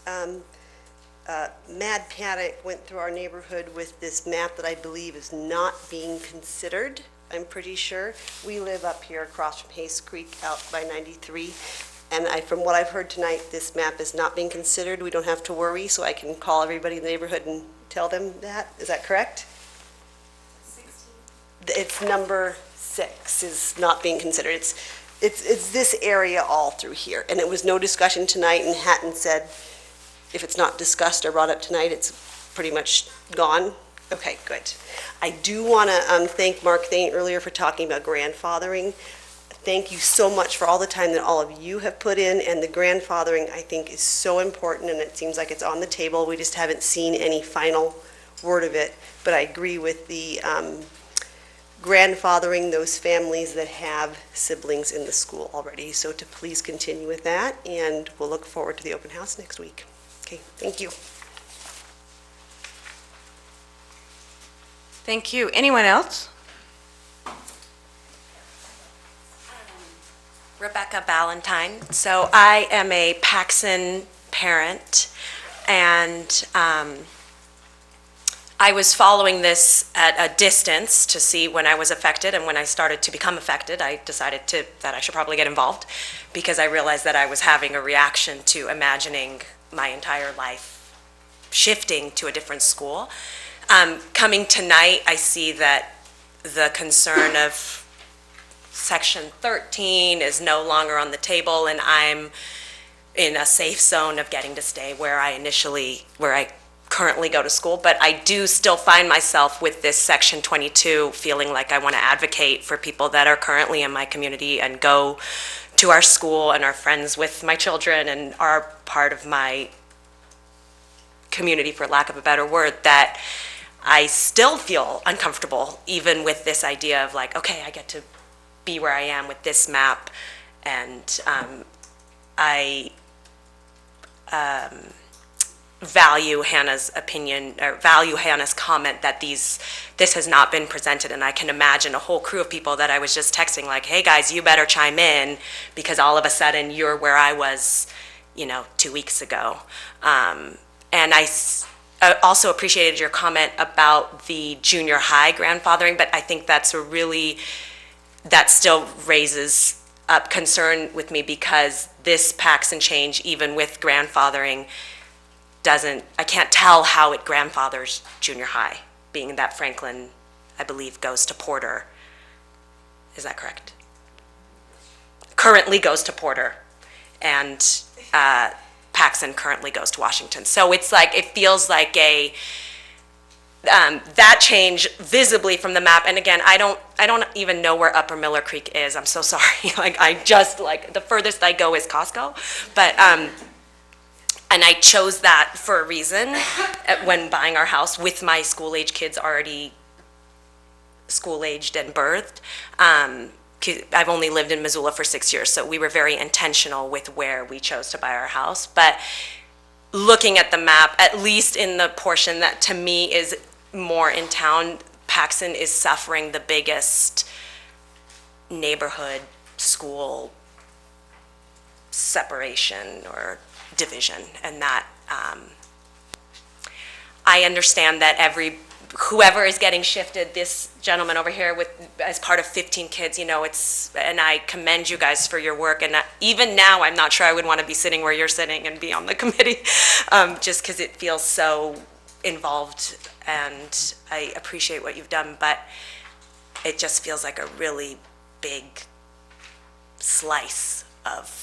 Mad Panic went through our neighborhood with this map that I believe is not being considered, I'm pretty sure. We live up here across from Hayes Creek out by 93. And from what I've heard tonight, this map is not being considered. We don't have to worry, so I can call everybody in the neighborhood and tell them that. Is that correct? 16. It's number 6 is not being considered. It's this area all through here. And it was no discussion tonight, and Hatton said, if it's not discussed or brought up tonight, it's pretty much gone? Okay, good. I do want to thank Mark Thane earlier for talking about grandfathering. Thank you so much for all the time that all of you have put in, and the grandfathering, I think, is so important, and it seems like it's on the table. We just haven't seen any final word of it, but I agree with the grandfathering those families that have siblings in the school already. So to please continue with that, and we'll look forward to the open house next week. Okay, thank you. Thank you. Anyone else? Rebecca Ballantyne. So I am a Paxson parent, and I was following this at a distance to see when I was affected, and when I started to become affected, I decided that I should probably get involved because I realized that I was having a reaction to imagining my entire life shifting to a different school. Coming tonight, I see that the concern of Section 13 is no longer on the table, and I'm in a safe zone of getting to stay where I currently go to school. But I do still find myself with this Section 22 feeling like I want to advocate for people that are currently in my community and go to our school and are friends with my children and are part of my community, for lack of a better word, that I still feel uncomfortable even with this idea of like, okay, I get to be where I am with this map, and I value Hannah's opinion, or value Hannah's comment that this has not been presented, and I can imagine a whole crew of people that I was just texting like, hey guys, you better chime in because all of a sudden you're where I was, 2 weeks ago. And I also appreciated your comment about the junior high grandfathering, but I think that still raises up concern with me because this Paxson change, even with grandfathering, I can't tell how it grandfathers junior high, being that Franklin, I believe, goes to Porter. Is that correct? Currently goes to Porter, and Paxson currently goes to Washington. So it's like, it feels like that change visibly from the map. And again, I don't even know where Upper Miller Creek is. I'm so sorry. The furthest I go is Costco. But, and I chose that for a reason when buying our house with my school-age kids already school-aged and birthed. I've only lived in Missoula for 6 years, so we were very intentional with where we chose to buy our house. But looking at the map, at least in the portion that to me is more in town, Paxson is suffering the biggest neighborhood school separation or division, and that I understand that whoever is getting shifted, this gentleman over here as part of 15 kids, and I commend you guys for your work. And even now, I'm not sure I would want to be sitting where you're sitting and be on the committee, just because it feels so involved, and I appreciate what you've done, but it just feels like a really big slice of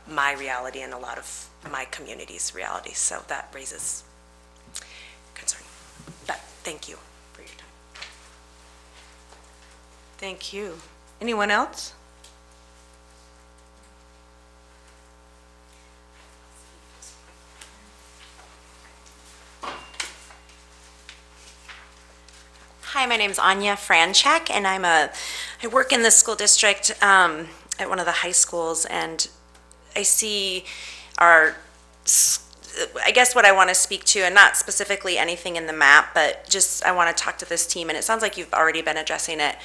my reality and a lot of my community's reality. So that raises concern. But thank you for your time. Thank you. Anyone else? Hi, my name's Anya Franchak, and I work in the school district at one of the high schools, and I see I guess what I want to speak to, and not specifically anything in the map, but just I want to talk to this team, and it sounds like you've already been addressing it,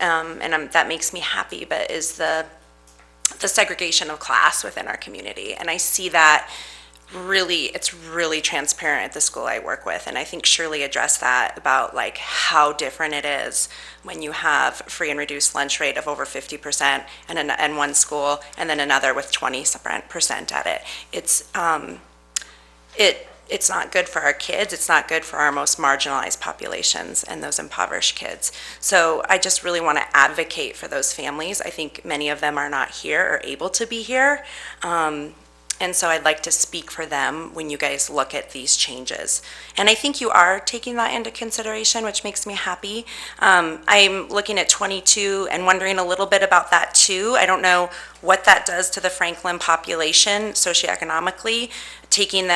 and that makes me happy, but is the segregation of class within our community. And I see that it's really transparent at the school I work with, and I think Shirley addressed that about like how different it is when you have free and reduced lunch rate of over 50% in one school, and then another with 20% at it. It's not good for our kids. It's not good for our most marginalized populations and those impoverished kids. So I just really want to advocate for those families. I think many of them are not here or able to be here. And so I'd like to speak for them when you guys look at these changes. And I think you are taking that into consideration, which makes me happy. I'm looking at 22 and wondering a little bit about that too. I don't know what that does to the Franklin population socioeconomically, taking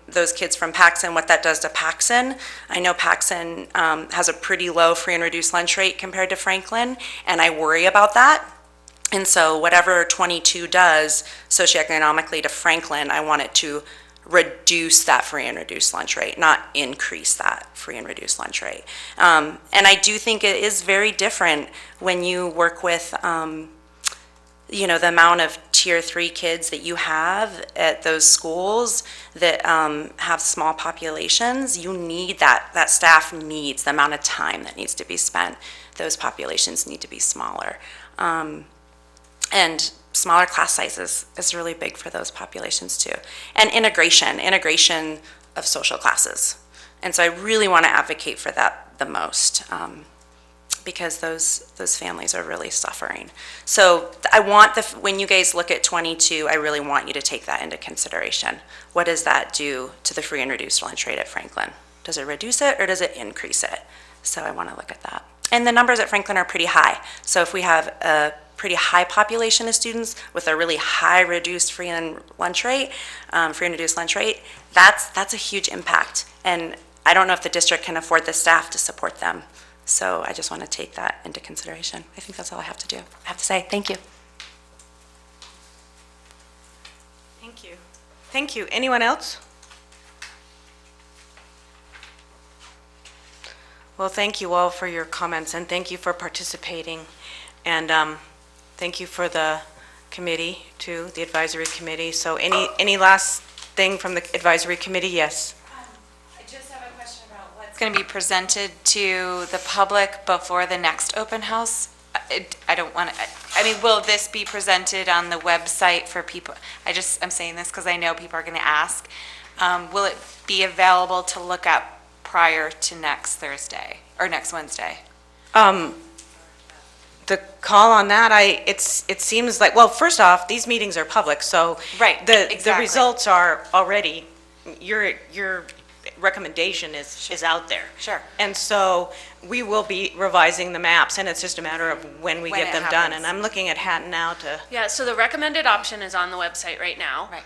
those kids from Paxson, what that does to Paxson. I know Paxson has a pretty low free and reduced lunch rate compared to Franklin, and I worry about that. And so whatever 22 does socioeconomically to Franklin, I want it to reduce that free and reduced lunch rate, not increase that free and reduced lunch rate. And I do think it is very different when you work with, you know, the amount of tier 3 kids that you have at those schools that have small populations. You need that staff needs the amount of time that needs to be spent. Those populations need to be smaller. And smaller class sizes is really big for those populations too. And integration of social classes. And so I really want to advocate for that the most, because those families are really suffering. So I want when you guys look at 22, I really want you to take that into consideration. What does that do to the free and reduced lunch rate at Franklin? Does it reduce it or does it increase it? So I want to look at that. And the numbers at Franklin are pretty high. So if we have a pretty high population of students with a really high reduced free and reduced lunch rate, that's a huge impact. And I don't know if the district can afford the staff to support them. So I just want to take that into consideration. I think that's all I have to say. Thank you. Thank you. Thank you. Anyone else? Well, thank you all for your comments, and thank you for participating. And thank you for the committee, too, the advisory committee. So any last thing from the advisory committee? Yes. I just have a question about what's going to be presented to the public before the next open house. I don't want to, I mean, will this be presented on the website for people? I'm saying this because I know people are going to ask. Will it be available to look up prior to next Thursday or next Wednesday? The call on that, it seems like, well, first off, these meetings are public, so Right, the exactly. results are already, your recommendation is out there. Sure. And so we will be revising the maps, and it's just a matter of when we When get it them done. happens. And I'm looking at Hatton now to, Yeah, so the recommended option is on the website right now. Right.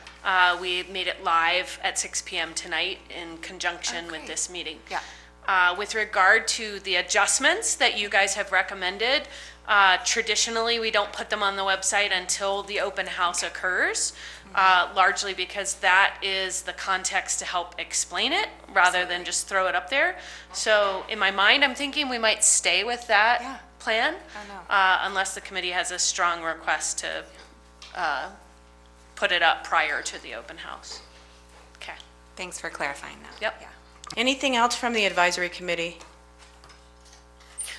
We made it live at 6 p.m. tonight in conjunction with Okay. this meeting. Yeah. With regard to the adjustments that you guys have recommended, traditionally, we don't put them on the website until the open house occurs, largely because that is the context to help explain it rather than just throw it up there. So in my mind, I'm thinking we might stay with that plan unless the committee has a strong request to put it up prior to the open house. Okay. Thanks for clarifying that. Yep. Yeah. anything else from the advisory committee?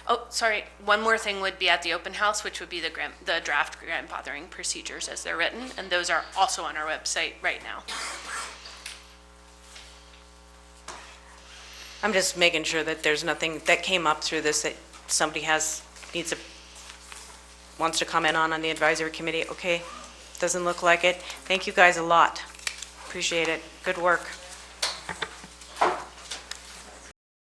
Oh, sorry, one more thing would be at the open house, which would be the draft grandfathering procedures as they're written, and those are also on our website right now. I'm just making sure that there's nothing that came up through this that somebody wants to comment on the advisory committee. Okay, doesn't look like it. Thank you guys a lot. Appreciate it. Good work.